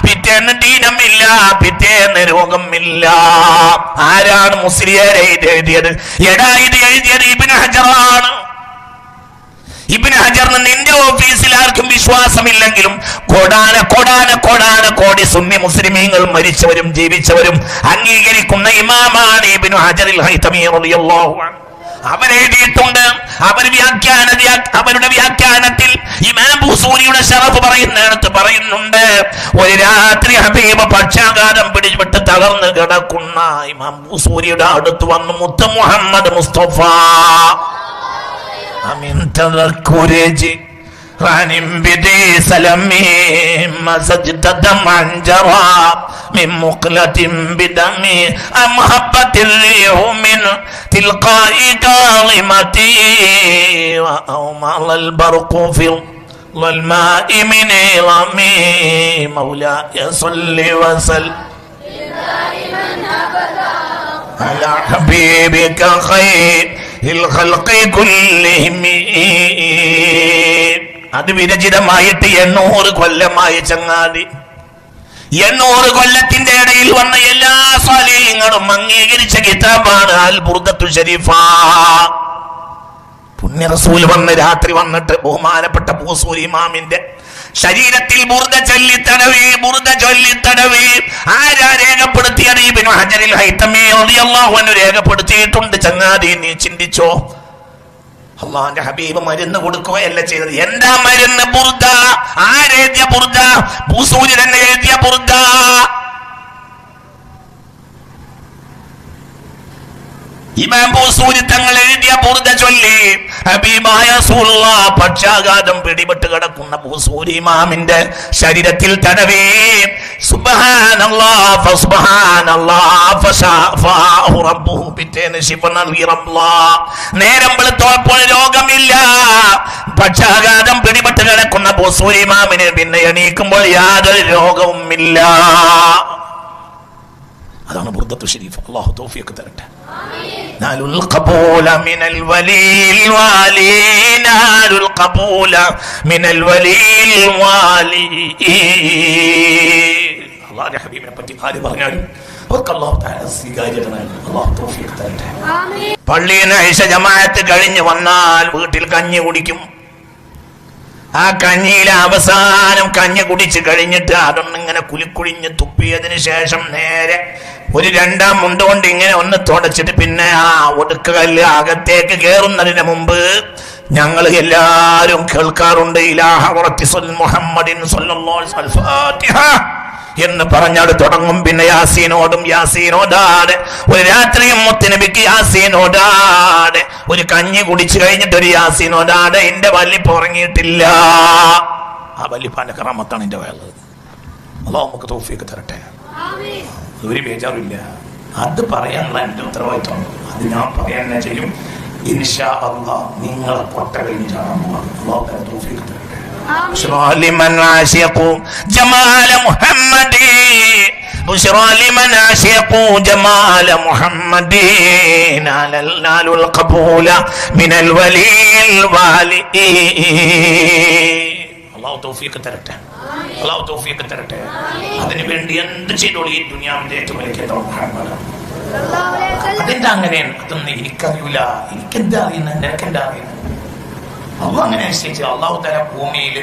പിറ്റേന്ന് ദീനമില്ല, പിറ്റേന്ന് രോഗമില്ല. ആരാണ് മുസ്ലിയാരെ ഇത് എഴുതിയത്? എടാ ഇത് എഴുതിയത് ഇബ്നു ഹജറാണ്. ഇബ്നു ഹജറിന് നിന്റെ ഓഫീസിൽ ആർക്കും വിശ്വാസമില്ലെങ്കിലും കോടി സുന്നി മുസ്ലിമീങ്ങൾ മരിച്ചവരും ജീവിച്ചവരും അംഗീകരിക്കുന്ന ഇമാമാണ് ഇബ്നു ഹജറിൽ ഹൈതമി റളിയല്ലാഹു അൻഹു. അവരെഴുതിയിട്ടുണ്ട്. അവരുടെ വ്യാഖ്യാനത്തിൽ ഇമാം ബൂസൂരിയുടെ ശറഫ് പറയുന്നിടത്ത് പറയുന്നുണ്ട്, ഒരു രാത്രി ഹബീബ് പക്ഷാഘാതം പിടിപെട്ട് തളർന്ന് കിടക്കുന്ന ഇമാം ബൂസൂരിയുടെ അടുത്ത് വന്നു മുത്ത് മുഹമ്മദ് മുസ്തഫ അമിൻ തദക്കുരജി റാനിം ബിദി സലമി മസജ്ദ ദമൻ ജറാ മിൻ മുഖ്ലതിൻ ബിദമി അംഹബത്തിൽ ലിഹുമിൻ തിൽഖാഇ കാളിമതി വഅമൽ ബർഖു ഫിൽ ظلماء من عظمي مولاي صل وسلم دائما ابدا على حبيبك خير الخلق كلهم. അത് വിരചിതമായിട്ട് 800 കൊല്ലമായി ചങ്ങാതി. 800 കൊല്ലത്തിന്റെ ഇടയിൽ വന്ന എല്ലാ സ്വാലിഹീങ്ങളും അംഗീകരിച്ച കിതാബാണ് അൽ ബുർദത്തു ശരീഫ. പുണ്യ റസൂൽ വന്ന് രാത്രി വന്നിട്ട് ബഹുമാനപ്പെട്ട ബൂസൂരി ഇമാമിന്റെ ശരീരത്തിൽ ബുർദ ചൊല്ലിത്തടവി. ആരാ രേഖപ്പെടുത്തിയത്? ഇബ്നു ഹജറിൽ ഹൈതമി റളിയല്ലാഹു അൻഹു രേഖപ്പെടുത്തിയിട്ടുണ്ട്. ചങ്ങാതി, നീ ചിന്തിച്ചോ, അള്ളാന്റെ ഹബീബ് മരുന്ന് കൊടുക്കുകയല്ല ചെയ്തത്. എന്താ മരുന്ന്? ബുർദ. ആരെഴുതിയ ബുർദ? ബൂസൂരി തന്നെ എഴുതിയ ബുർദ. ഇമാം ബൂസൂരി തങ്ങൾ എഴുതിയ ബുർദ ചൊല്ലി ഹബീബായ റസൂലുള്ളാഹ് പക്ഷാഘാതം പിടിപെട്ട് കിടക്കുന്ന ബൂസൂരി ഇമാമിന്റെ ശരീരത്തിൽ തടവി. സുബ്ഹാനല്ലാഹ് ഫസുബ്ഹാനല്ലാഹ് ഫശാഫാഹു റബ്ബുഹു. പിറ്റേന്ന് ശിഫ നൽകി റബ്ബല്ലാഹ്. നേരം വെളുത്തോപ്പോൾ രോഗമില്ല. പക്ഷാഘാതം പിടിപെട്ട് കിടക്കുന്ന ബൂസൂരി ഇമാമിന് പിന്നെ എണീക്കുമ്പോൾ യാതൊരു രോഗവും ഇല്ല. അതാണ് ബുർദത്തു ശരീഫ്. അല്ലാഹു തൗഫീഖ് തരട്ടെ. നാലുൽ ഖബൂല മിനൽ വലിൽ വാലി, നാലുൽ ഖബൂല മിനൽ വലിൽ വാലി. അല്ലാഹുവിന്റെ ഹബീബിനെ പറ്റി ആര് പറഞ്ഞാലും അവർക്ക് അല്ലാഹു തആല സ്വീകാര്യത നൽകും. അല്ലാഹു തൗഫീഖ് തരട്ടെ. ആമീൻ. പള്ളിയിൽ ഇശ ജമാഅത്ത് കഴിഞ്ഞ് വന്നാൽ വീട്ടിൽ കഞ്ഞി കുടിക്കും. ആ കഞ്ഞിയിലെ അവസാനം കഞ്ഞി കുടിച്ച് കഴിഞ്ഞിട്ട് അതൊന്നിങ്ങനെ കുലിക്കുഴിഞ്ഞ് തുപ്പിയതിന് ശേഷം നേരെ ഒരു രണ്ടാം മുണ്ട് കൊണ്ട് ഇങ്ങനെ ഒന്ന് തുടച്ചിട്ട് പിന്നെ ആ ഒടുക്കകല്ല് അകത്തേക്ക് കയറുന്നതിന് മുമ്പ് ഞങ്ങൾ എല്ലാവരും കേൾക്കാറുണ്ട്, ഇലാഹ റസൂൽ മുഹമ്മദിൻ സ്വല്ലല്ലാഹു അലൈഹി വസല്ലം ഫാത്തിഹ എന്ന് പറഞ്ഞാൽ തുടങ്ങും. പിന്നെ യാസീനോടാടെ ഒരു രാത്രിയും മുത്തുനബിക്ക് യാസീനോടാടെ ഒരു കഞ്ഞി കുടിച്ചു കഴിഞ്ഞിട്ട് ഒരു യാസീനോടാടെ എന്റെ വല്ലിപ്പ് ഉറങ്ങിയിട്ടില്ല. ആ വല്ലിപ്പാന്റെ കറാമത്താണ് എന്റെ വേളത്. അല്ലാഹു നമുക്ക് തൗഫീഖ് തരട്ടെ. ഒരു ബേജാറില്ല. അത് പറയാനുള്ള എന്റെ ഉത്തരവാദിത്വമാണ്. അത് ഞാൻ പറയാൻ ചെയ്യും ഇൻഷാ അല്ലാഹ്. നിങ്ങളെ പൊട്ട കഴിഞ്ഞിട്ടാണ് അല്ലാഹു തൗഫീഖ് തരട്ടെ. بشرى لمن عاشقوا جمال محمد، بشرى لمن عاشقوا جمال محمد، نالوا القبول من الولي الوالي. അല്ലാഹു തൗഫീഖ് തരട്ടെ. അല്ലാഹു തൗഫീഖ് തരട്ടെ. അതിനു വേണ്ടി എന്ത് ചെയ്തോളൂ. ഈ ദുനിയാവിന്റെ ഏറ്റവും വലിയ കേന്ദ്രം മുഹമ്മദ്. അതെന്താ അങ്ങനെയാണ്? അതൊന്നും എനിക്കറിയില്ല. എനിക്കെന്താ അറിയുന്നത്? നിനക്കെന്താ അറിയുന്നത്? അള്ളാഹു അങ്ങനെ നിശ്ചയിച്ചു. അള്ളാഹു തആല ഭൂമിയിൽ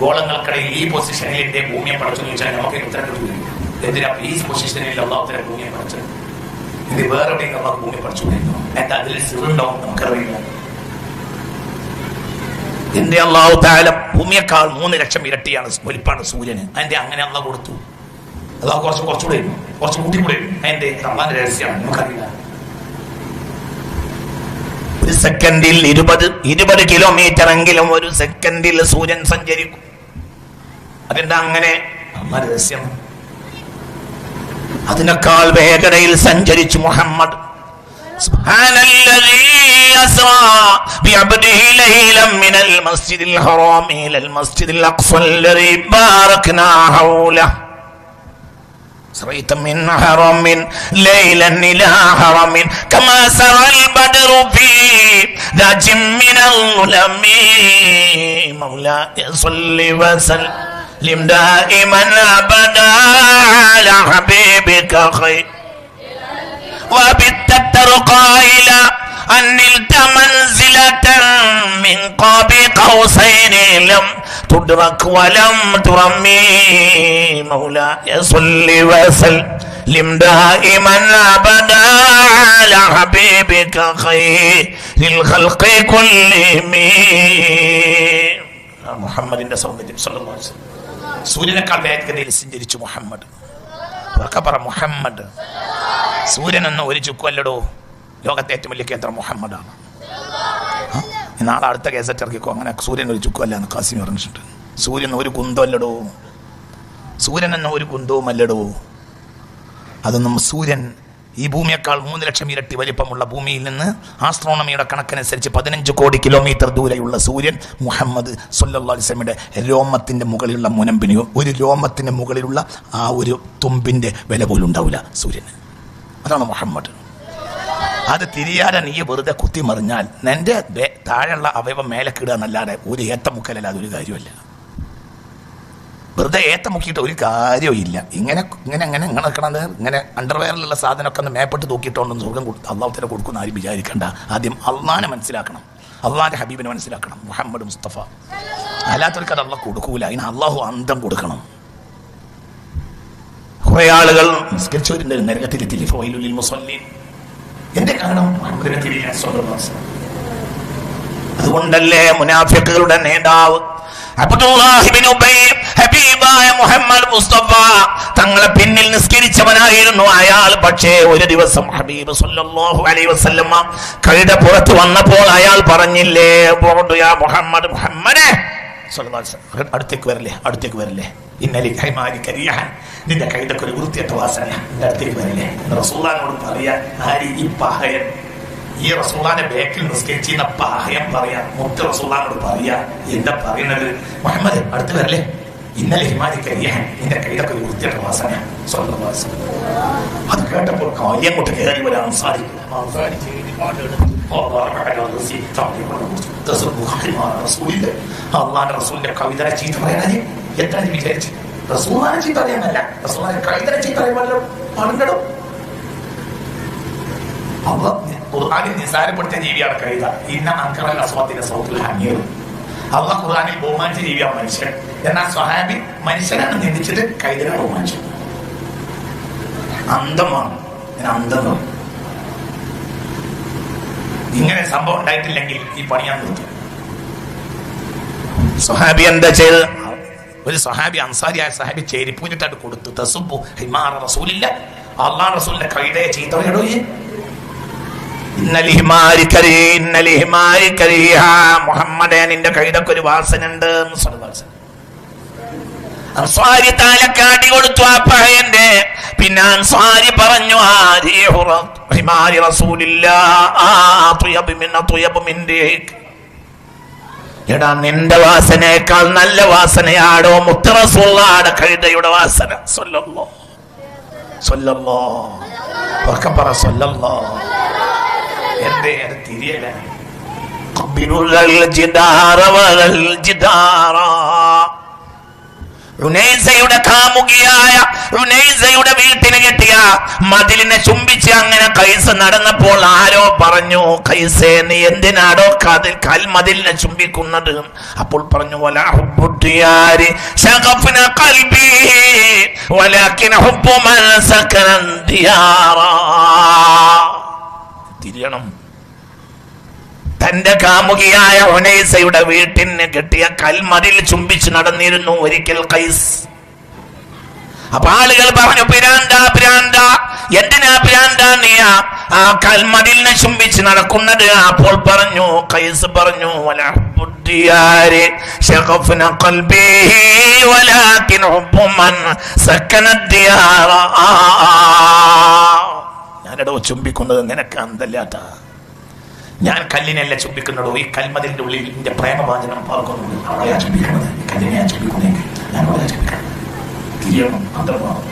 ഗോളങ്ങൾക്കിടയിൽ ഈ പൊസിഷനിൽ എന്റെ ഭൂമിയെ പഠിച്ചു ചോദിച്ചാൽ നമുക്ക് ഉത്തരം കിട്ടില്ല. എന്തിനാ ഈ പൊസിഷനിൽ അള്ളാഹു തആല ഭൂമിയെ പഠിച്ചത്? ഇത് വേറെ എവിടെയെങ്കിലും അള്ളാഹു ഭൂമിയെ പഠിച്ചു. എന്താ അതിൽ സിറുണ്ടാവും? നമുക്കറിയില്ല. എന്റെ അള്ളാഹു തആല ഭൂമിയേക്കാൾ 3 ലക്ഷം ഇരട്ടിയാണ് വലിപ്പാണ് സൂര്യന്. അതിന്റെ അങ്ങനെ അള്ളാഹു കൊടുത്തു. അള്ളാഹു കുറച്ചുകൂടെ കുറച്ച് കൂട്ടിക്കൂടെ. അതിന്റെ അള്ളാഹിന്റെ രഹസ്യമാണ്, നമുക്കറിയില്ല. ഒരു സെക്കൻഡിൽ 20 കിലോമീറ്റർ എങ്കിലും ഒരു സെക്കൻഡിൽ സൂര്യൻ സഞ്ചരിക്കും. അതെന്താ അങ്ങനെ? രഹസ്യം. അതിനേക്കാൾ വേഗതയിൽ സഞ്ചരിച്ചു മുഹമ്മദ്. സുബ്ഹാനല്ലദീ അസ്റാ ബിഅബ്ദിഹി ലൈലൻ മിനൽ മസ്ജിദിൽ ഹറാം ഇലൽ മസ്ജിദിൽ അഖ്സല്ലദീ ബാറക്നാ ഹൗലഹു. سريت من حرم ليلا إلى حرم كما سرى البدر في ذات من الظلم. مولاي صل وسلم دائما أبدا على حبيبك خير وبت ترقى إلى أن نلت منزلة من قاب قوسين لم تدرك ولم ترمي. مولاي صل وسلم دائما أبدا على حبيبك خير الخلق كلهم. മുഹമ്മദിന്റെ സൗന്ദര്യം സല്ലല്ലാഹു അലൈഹി വസല്ലം. സൂര്യനേക്കാൾ വേഗതയിൽ സഞ്ചരിച്ചു മുഹമ്മദ്. മുഹമ്മദ് സൂര്യൻ എന്ന ഒരു ചുക്കുമല്ലടോ. ലോകത്തെ ഏറ്റവും വലിയ കേന്ദ്രം മുഹമ്മദാണ്. നാളെ അടുത്ത കേസറ്റ് ഇറക്കിക്കോ. അങ്ങനെ സൂര്യൻ ഒരു ചുക്കുമല്ല എന്ന് കാസിം പറഞ്ഞിട്ടുണ്ട്. സൂര്യൻ ഒരു കുന്തമല്ലടോ. സൂര്യൻ എന്ന ഒരു കുന്തവും അല്ലടോ. അതൊന്നും സൂര്യൻ ഈ ഭൂമിയേക്കാൾ 3 ലക്ഷം ഇരട്ടി വലിപ്പമുള്ള ഭൂമിയിൽ നിന്ന് ആസ്ട്രോണമിയുടെ കണക്കനുസരിച്ച് 15 കോടി കിലോമീറ്റർ ദൂരെയുള്ള സൂര്യൻ മുഹമ്മദ് സല്ലല്ലാഹു അലൈഹി വസല്ലമയുടെ രോമത്തിന്റെ മുകളിലുള്ള മുനമ്പിനെയോ ഒരു രോമത്തിന്റെ മുകളിലുള്ള ആ ഒരു തുമ്പിന്റെ വില പോലും ഉണ്ടാവില്ല സൂര്യന്. അതാണ് മുഹമ്മദ്. അത് തിരിയാതെ നീ വെറുതെ കുത്തിമറിഞ്ഞാൽ നിന്റെ താഴെയുള്ള അവയവം മേലെ കിടുക എന്നല്ലാതെ ഒരു ഏത്തമുക്കലല്ല. അതൊരു കാര്യമല്ല. വെറുതെ ഏത്ത മുക്കിയിട്ട് ഒരു കാര്യവും ഇല്ല. ഇങ്ങനെ നിൽക്കണത് ഇങ്ങനെ അണ്ടർവെയറിലുള്ള സാധനമൊക്കെ ഒന്ന് മേപ്പെട്ട് തൂക്കിയിട്ടോണ്ടെന്ന് സ്വർഗം അള്ളാഹുവിനെ കൊടുക്കുന്ന ആരും വിചാരിക്കണ്ട. ആദ്യം അള്ളാഹിനെ മനസ്സിലാക്കണം, അള്ളാഹിന്റെ ഹബീബിനെ മനസ്സിലാക്കണം, മുഹമ്മദ് മുസ്തഫ. അല്ലാത്തവർക്ക് അത് അള്ളാഹ് കൊടുക്കൂല. അതിന് അള്ളാഹു അന്തം കൊടുക്കണം. കുറെ ആളുകൾ നിസ്കരിച്ചവരുണ്ട്, നരകത്തിലെത്തില്ലേ, ഫവൈലുൽ മുസല്ലീൻ. എന്റെ കാരണം മുഹമ്മദിനെ തിരികെ. അതുകൊണ്ടല്ലേ മുനാഫിക്കുകളുടെ നേതാവ് അബ്ദുല്ലാഹി ഇബ്നു ഉബൈ ഹബീബായ മുഹമ്മദ് മുസ്തഫ തങ്ങളെ പിന്നിൽ നിസ്കരിച്ചവനായിരുന്നു അയാൾ. പക്ഷേ ഒരു ദിവസം ഹബീബ് സല്ലല്ലാഹു അലൈഹി വസല്ലമ കഴുത പുറത്ത് വന്നപ്പോൾ അയാൾ പറഞ്ഞില്ലേ, യാ മുഹമ്മദ്, മുഹമ്മദേ സല്ലല്ലാഹു അലൈഹി വസല്ലം, അടുത്തേക്ക് വരല്ലേ, ഇന്നലി ഹൈമാരി കരിയാൻ, നിന്റെ കഴുതക്കൊരു വൃത്തിയട്ട വാസന, നിന്റെ അടുത്തേക്ക് വരല്ലേ. റസൂലുള്ളാഹിനോട് പറയാ, ആര് ഈ പഹയൻ, ഈ റസൂലുള്ളാഹിന്റെ ബേക്കിൽ നിസ്കരിച്ചിരുന്ന പഹയൻ പറയാ, മുത്ത് റസൂലുള്ളാഹിനോട് പറയാ, എന്താ പറയുന്നത്, മുഹമ്മദ് അടുത്ത് വരല്ലേ, ഇന്നലെ ഹിമാരി കരിയാൻ, നിന്റെ കൈതൊക്കെ വൃത്തിയുടെ വാസന. അത് കേട്ടപ്പോൾ കാര്യം കൊണ്ട് കയറി വരാൻ സാധിക്കില്ല. അള്ളാന്റെ റസൂലിന്റെ കവിതനെ ചീത്ത പറയാനേ എന്താണ് വിചാരിച്ചു? റസൂലിനെ ചീത്ത അറിയാനല്ല, റസൂലിന്റെ കവിതനെ ചീത്ത അറിയാമല്ലോ. പണ്ടോ ഖുർആനിൽ നിസാരപ്പെടുത്തിയ ജീവിയാണ് കഴുത. ഇന്ന അൻകറൽ അസ്വാത്തിന്റെ സൗത്തുൽ ഹമീർ. അള്ളാഹ് ഖുർആനിൽ ബഹുമാനിച്ച ജീവിയാണ് മനുഷ്യൻ. എന്നാൽ സ്വഹാബി മനുഷ്യനാണ് നിന്ദിച്ചിട്ട് കഴുതനെ ബഹുമാനിച്ചു. അന്തമാണ്, അന്തം. ഇങ്ങനെ സംഭവം ഉണ്ടായിട്ടില്ലെങ്കിൽ ഈ പണിയാൻ നിർത്തും. സ്വഹാബി എന്താ ചെയ്ത്? ഒരു സ്വഹാബി, അൻസാരിയായ സ്വഹാബി ചേരിപ്പൂരിട്ടായിട്ട് കൊടുത്തു. തസുബ്ബു ഹിമാറ റസൂലില്ല, അള്ളാഹ് റസൂലിന്റെ കഴുതയെ ചീത്തവരടോ. മുഹമ്മദേ, നിന്റെ കൈതൊക്കെ ഒരു വാസന ഉണ്ട്. അൻസ്വാരി താലക്കാട്ടി കൊടുത്തു ആ പഹയന്റെ. പിന്നെ അൻസ്വാരി പറഞ്ഞു, എടാ, നിന്റെ വാസനയേക്കാൾ നല്ല വാസനയാടോ മുത്ത് റസൂലുള്ളാഹിയുടെ കഴുതയുടെ വാസന. എന്റെ അത് തിരിയല. ഉനൈസയുടെ കാമുകിയായ ഉനൈസയുടെ വീട്ടിന് കെട്ടിയ മതിലിനെ ചുംബിച്ച് അങ്ങനെ കൈസ് നടന്നപ്പോൾ ആരോ പറഞ്ഞു, കൈസേ, നീ എന്തിനാടോ കൽമതിലിനെ ചുംബിക്കുന്നത്? അപ്പോൾ പറഞ്ഞു, തിരിയണം. തന്റെ കാമുകിയായ ഉനൈസയുടെ വീട്ടിന് കെട്ടിയ കൽമതിൽ ചുംബിച്ച് നടന്നിരുന്നു ഒരിക്കൽ കൈസ്. അപ്പൊ ആളുകൾ പറഞ്ഞു, പിരാന്ത, എന്തിനാ പിരാന്ത നീ ആ കൽമതിലിനെ ചുംബിച്ച് നടക്കുന്നത്? അപ്പോൾ പറഞ്ഞു, കൈസ് പറഞ്ഞു, ഞാനിടോ ചുംബിക്കുന്നത് നിനക്ക് അന്തല്ലാത്ത, ഞാൻ കല്ലിനല്ല ചുംബിക്കുന്നതോ, ഈ കൽമതിലിന്റെ ഉള്ളിൽ എന്റെ പ്രേമവാചനം പാർക്കുന്നുണ്ട്. അവിടെയാ ചുംബിക്കുന്നത്, കല്ലിനെ ഞാൻ ചുംബിക്കുന്നെങ്കിൽ ഞാൻ അവിടെ ചുംബിക്കണം. തിരിയണം, അന്തർഭാവം.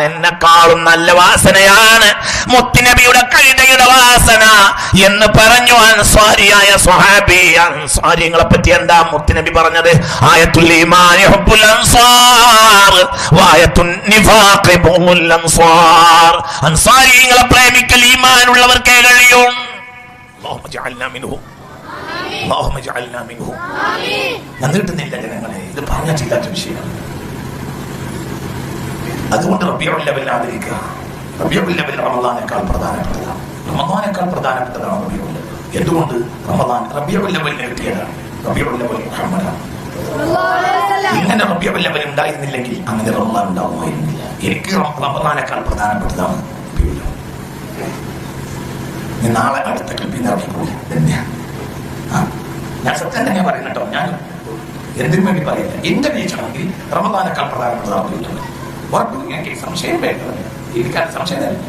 നിന്നെക്കാളും നല്ല വാസനയാണ് മുത്തുനബിയുടെ കഴുതയുടെ വാസന എന്ന് പറഞ്ഞു അൻസ്വാരിയായ സ്വഹാബി. അൻസ്വാരികളെ പറ്റി എന്താ മുത്തുനബി പറഞ്ഞത്? ആയത്തുൽ ഈമാനി ഹുബ്ബുൽ അൻസാർ വആയത്തുൻ നിഫാഖി ബുഗ്ദുൽ അൻസാർ. അൻസാരികളെ പ്രേമിക്കൽ ഈമാനുള്ളവർക്കേ കഴിയൂ. അല്ലാഹുമ്മ ജഅൽനാ മിൻഹും, അല്ലാഹുമ്മ ജഅൽനാ മിൻഹും. ഞാൻ കിട്ടുന്നില്ല ജനങ്ങളെ, ഇത് പറഞ്ഞാൽ ചെയ്യാത്ത വിഷയമാണ്. അതുകൊണ്ട് റബീഉൽ അവ്വൽ ആദരിക്കുക. റബീഉൽ അവ്വൽ റമളാനേക്കാൾ പ്രധാനപ്പെട്ടതാണ്. റമളാനേക്കാൾ പ്രധാനപ്പെട്ടതാണ് റബീഉൽ അവ്വൽ. എന്തുകൊണ്ട്? റമളാൻ റബീഉൽ അവ്വലിനെ കിട്ടിയതാണ്. റബീഉൽ അവ്വൽ മുഹമ്മദാണ്. ഇങ്ങനെ റബീഉൽ അവ്വൽ ഉണ്ടായിരുന്നില്ലെങ്കിൽ അങ്ങനെ റമളാൻ ഉണ്ടാവുമായിരുന്നില്ല. എനിക്ക് റമളാനേക്കാൾ പ്രധാനപ്പെട്ടതാണ് റബീഉൽ അവ്വൽ. നാളെ അടുത്ത ക്ലിപ്പിൽ ഇറക്കിക്കൂടി തന്നെയാണ്. ഞാൻ സത്യം തന്നെ പറയുന്ന കേട്ടോ, ഞാൻ എന്തിനു വേണ്ടി പറയില്ല. എന്റെ വീക്ഷണമെങ്കിൽ റമളാനേക്കാൾ പ്രധാനപ്പെട്ടതാണ് റബീഉൽ അവ്വൽ. എനിക്ക് സംശയം വേണ്ടത്, എനിക്കത് സംശയം തരില്ല.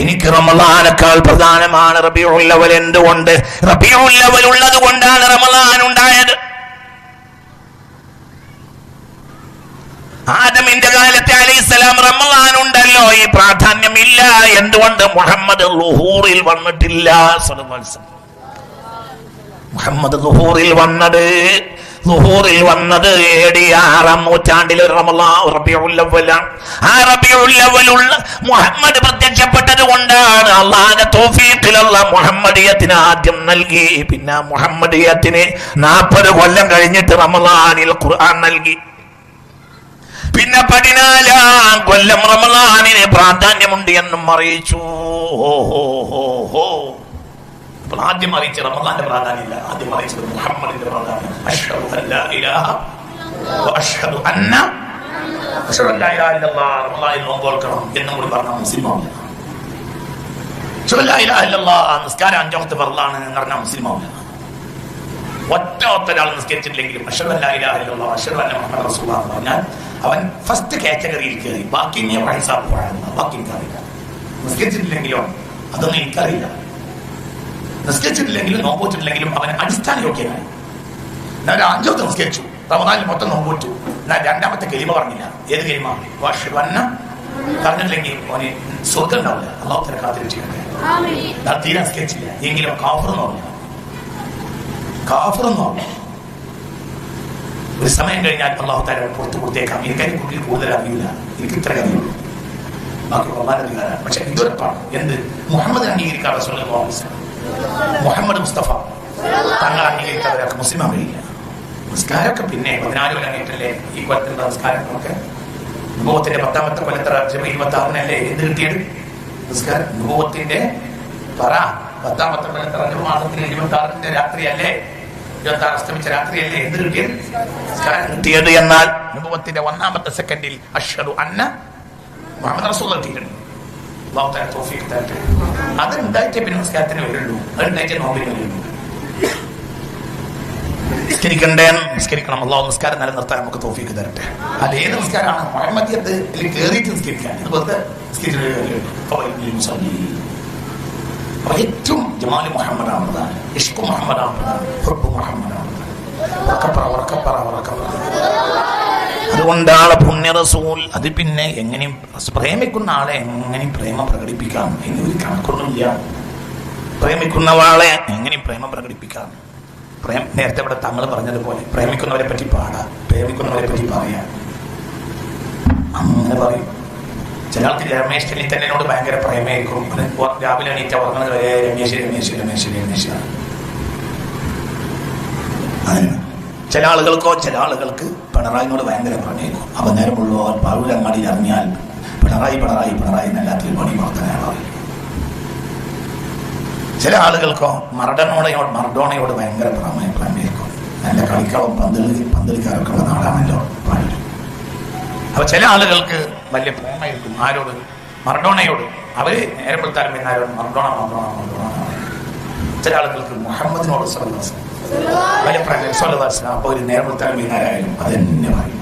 എനിക്ക് റമളാനേക്കാൾ പ്രധാനമാണ് റബീഉൽ അവ്വൽ. എന്തുകൊണ്ട്? റബീഉൽ അവ്വൽ ഉള്ളത് കൊണ്ടാണ് റമളാൻ ഉണ്ടായത്. ആദമിന്റെ കാലത്തെ അലൈഹിസ്സലാം റമളാൻ ഉണ്ടല്ലോ, ഈ പ്രാധാന്യമില്ല. എന്തുകൊണ്ട്? മുഹമ്മദ് ളുഹൂറിൽ വന്നിട്ടില്ല. മുഹമ്മദ് ളുഹൂറിൽ വന്നത് AD 6-ാം നൂറ്റാണ്ടിൽ റബീഉൽ അവ്വലാണ്. ആ റബീഉൽ അവ്വലുള്ള മുഹമ്മദ് പ്രത്യക്ഷപ്പെട്ടത് കൊണ്ടാണ് അള്ളാഹുവിന്റെ തൗഫീഖിൽ അല്ലാഹ് മുഹമ്മദിയത്തിന് ആദ്യം നൽകി. പിന്നെ മുഹമ്മദിയത്തിന് 40 കൊല്ലം കഴിഞ്ഞിട്ട് റമളാനിൽ ഖുർആൻ നൽകി. പിന്നെ 14-ാം കൊല്ലം റമളാനിന് പ്രാധാന്യമുണ്ട് എന്നും അറിയിച്ചു. ആദ്യം അറിയിച്ച റമളാന്റെ പ്രാധാന്യമില്ല, ആദ്യം അറിയിച്ചത് മുഹമ്മദിന്റെ പ്രാധാന്യം. അശ്ഹദു അല്ലാ ഇലാഹ വഅശ്ഹദു അന്ന റമളാനിൽ നോമ്പ് നോൽക്കണം എന്നും കൂടി പറഞ്ഞ മുസ്ലിമാവില്ല. നിസ്കാരം 5 വഖ്ത് ഫർളാണ് എന്ന് പറഞ്ഞ മുസ്ലിമാവില്ല. ഒറ്റൊരാൾ നിസ്കരിച്ചിട്ടില്ലെങ്കിലും അശ്ഹദു അല്ലാ ഇലാഹ ഇല്ലല്ലാഹ് വഅശ്ഹദു അന്ന മുഹമ്മദൻ റസൂലുള്ളാഹ് എന്ന് പറഞ്ഞാൽ അവൻ ഫസ്റ്റ് കാറ്റഗറിയിൽ കയറി. ബാക്കി ബാക്കി എനിക്കറിയില്ല. നിസ്കരിച്ചിട്ടില്ലെങ്കിലോ അതൊന്നും എനിക്കറിയില്ല. നിസ്കരിച്ചിട്ടില്ലെങ്കിലും നോമ്പോറ്റിട്ടില്ലെങ്കിലും അവന് അടിസ്ഥാന യോഗ്യനായി. ഞാൻ 5 വഖ്ത് നിസ്കരിച്ചു, റമളാനിൽ മൊത്തം നോമ്പോറ്റു, എന്നാൽ 2ാമത്തെ കലിമ പറഞ്ഞില്ല. ഏത് കലിമ? വഅശ്ഹദു അന്ന പറഞ്ഞിട്ടില്ലെങ്കിൽ അവന് സ്വർഗ്ഗം ഉണ്ടാവില്ല. അല്ലാഹു തആല കാത്തിരിച്ചിട്ടുണ്ട്. ഞാൻ തീരെ നിസ്കരിച്ചില്ല എങ്കിലും കാഫിറൊന്നും ഒരു സമയം കഴിഞ്ഞാൽ അല്ലാഹു തആല പുറത്തു കൊടുത്തേക്കാം. എനിക്കതിനെ കുറിച്ച് കൂടുതൽ അറിയില്ല, എനിക്ക് ഇത്ര അറിയുള്ളൂ. ബാക്കി അധികാരം. പക്ഷെ ഇതൊരപ്പാണ് എന്ത്? മുഹമ്മദ് അംഗീകരിക്കാതെ മുഹമ്മദ് മുസ്തഫ തങ്ങൾ അംഗീകരിക്കാതെ മുസ്ലിം ആവില്ല. നിസ്കാരമൊക്കെ പിന്നെ 14 കൊല്ലം കഴിഞ്ഞിട്ടല്ലേ ഈ കൊല്ലത്തിന്റെ നിസ്കാരങ്ങളൊക്കെ. നുബുവത്തിന്റെ 10ാമത്തെ കൊല്ലത്തെ 26-നല്ലേ എന്ത് കിട്ടിയത്? നിസ്കാരം. നുബുവത്തിന്റെ 10ാമത്തെ കൊല്ലത്തെ റജബ് മാസത്തിൽ 26-ന്റെ രാത്രിയല്ലേ, 26 അസ്തമിച്ച രാത്രിയല്ലേ എന്ത് കിട്ടിയത്? നിസ്കാരം കിട്ടിയത്. എന്നാൽ നുബുവത്തിന്റെ 1ാമത്തെ സെക്കൻഡിൽ അശ്ഹദു അന്ന മുഹമ്മദ് റസൂലുള്ളാഹി കിട്ടിയിട്ടുണ്ട്. അല്ലാഹു തആല തൗഫീഖ് തരട്ടെ. അതുണ്ടായിട്ടേ പിന്നെ നിസ്കാരത്തിന് വരുള്ളൂ, അതുണ്ടായിട്ടേ നോമ്പിന് വരുള്ളൂ. നിസ്കരിക്കണം. അല്ലാഹു നിസ്കാരം നിലനിർത്താൻ നമുക്ക് തൗഫീഖ് തരട്ടെ. അത് ഏത് നിസ്കാരമാണ്? മുഹമ്മദിയത്ത് കയറിയിട്ട് നിസ്കരിക്കാൻ. ഇത് വെറുതെ ഏറ്റവും ജമാല് മുഹമ്മദാണ്, ഇഷ്കു മുഹമ്മദാണ്, ഹുബ്ബു മുഹമ്മദാണ്. അതുകൊണ്ടാണ് പുണ്യ റസൂൽ. അത് പിന്നെ എങ്ങനെയും പ്രേമിക്കുന്ന ആളെ എങ്ങനെയും പ്രേമം പ്രകടിപ്പിക്കാം എന്നൊരു കണക്കൊന്നുമില്ല. പ്രേമിക്കുന്ന ആളെ എങ്ങനെയും പ്രേമം പ്രകടിപ്പിക്കാം. നേരത്തെ ഇവിടെ തങ്ങൾ പറഞ്ഞതുപോലെ പ്രേമിക്കുന്നവരെ പറ്റി പാടാം, പ്രേമിക്കുന്നവരെ പറ്റി പറയാം. അങ്ങനെ പറയും. ചില ആൾക്ക് രമേശ് ചെന്നിത്തലയോട് ഭയങ്കര പ്രേമമായിരിക്കും. രാവിലെ എണീറ്റ ഉറങ്ങുന്നത് വരെ രമേശ്. അങ്ങനെ ചില ആളുകൾക്ക് പിണറായിനോട് ഭയങ്കര പ്രേമമായിരിക്കും. അപ്പൊ നേരം മുഴുവൻ പാവൂരങ്ങാടി ഇറങ്ങിയാൽ പിണറായി എന്നല്ലാത്തൊരു പണി വർത്തനാണ്. ചില ആളുകൾക്കോ മറഡോണയോട് ഭയങ്കര പ്രേമമായിരിക്കും. നല്ല കളിക്കളം പന്തളിക്കാരൊക്കെ ഉള്ള നാടാണല്ലോ പാടില്ല. അപ്പൊ ചില ആളുകൾക്ക് വലിയ പ്രേമമായിരിക്കും ആരോട്? മറഡോണയോട്. അവര് നേരം കൊടുത്താലും പിന്നെ ആരോട്? മറഡോണ. ചില ആളുകൾക്ക് മുഹമ്മദിനോട് വലിയ പ്രേമം. അപ്പൊ ഒരു നേരം കൊടുത്താലും പിന്നെ ആരായാലും അതെന്നെ പറയും.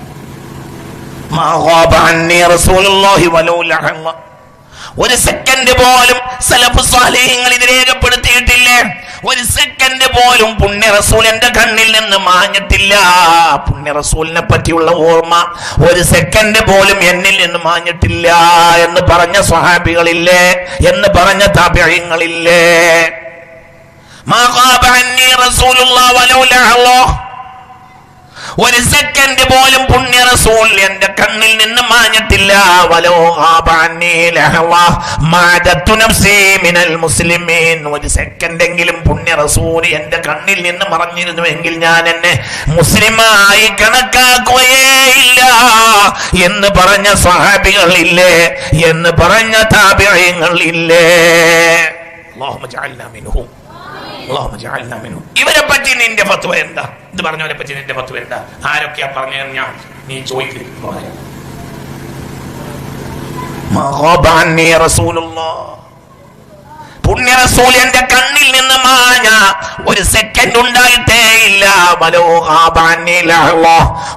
ഒരു സെക്കൻഡ് പോലും സലഫ് സ്വാലിഹീങ്ങൾ ഇത് രേഖപ്പെടുത്തിയിട്ടില്ലേ? ഒരു സെക്കൻഡ് പോലും പുണ്യ റസൂൽ എന്റെ കണ്ണിൽ നിന്ന് മാഞ്ഞിട്ടില്ല. പുണ്യ റസൂലിനെ പറ്റിയുള്ള ഓർമ്മ ഒരു സെക്കൻഡ് പോലും എന്നിൽ നിന്ന് മാഞ്ഞിട്ടില്ല എന്ന് പറഞ്ഞ സ്വഹാബികളില്ലേ, എന്ന് പറഞ്ഞ താബിഈങ്ങളില്ലേ? ഒരു സെക്കൻഡ് പോലും പുണ്യ റസൂൽ എന്റെ കണ്ണിൽ നിന്ന് മാഞ്ഞിട്ടില്ല. ഒരു സെക്കൻഡെങ്കിലും പുണ്യ റസൂൽ എന്റെ കണ്ണിൽ നിന്ന് മറഞ്ഞിരുന്നുവെങ്കിൽ ഞാൻ എന്നെ മുസ്ലിമായി കണക്കാക്കുകയില്ല എന്ന് പറഞ്ഞ സ്വഹാബികളില്ലേ, എന്ന് പറഞ്ഞ താബിഈങ്ങളില്ലേ? അല്ലാഹുമ്മ ജഅൽനാ മിൻഹും. ഇവരെ പറ്റി നിന്റെ ഫത്വ എന്താ? ഇത് പറഞ്ഞവരെ പറ്റി നിന്റെ ഫത്വ എന്താ? ആരൊക്കെയാ പറഞ്ഞതെന്ന് ഞാൻ നീ ചോദിക്കുന്നു. പുണ്യ റസൂൽ എന്റെ കണ്ണിൽ നിന്ന് മാഞ്ഞ ഒരു സെക്കൻഡ് ഉണ്ടായിട്ടേ ഇല്ല.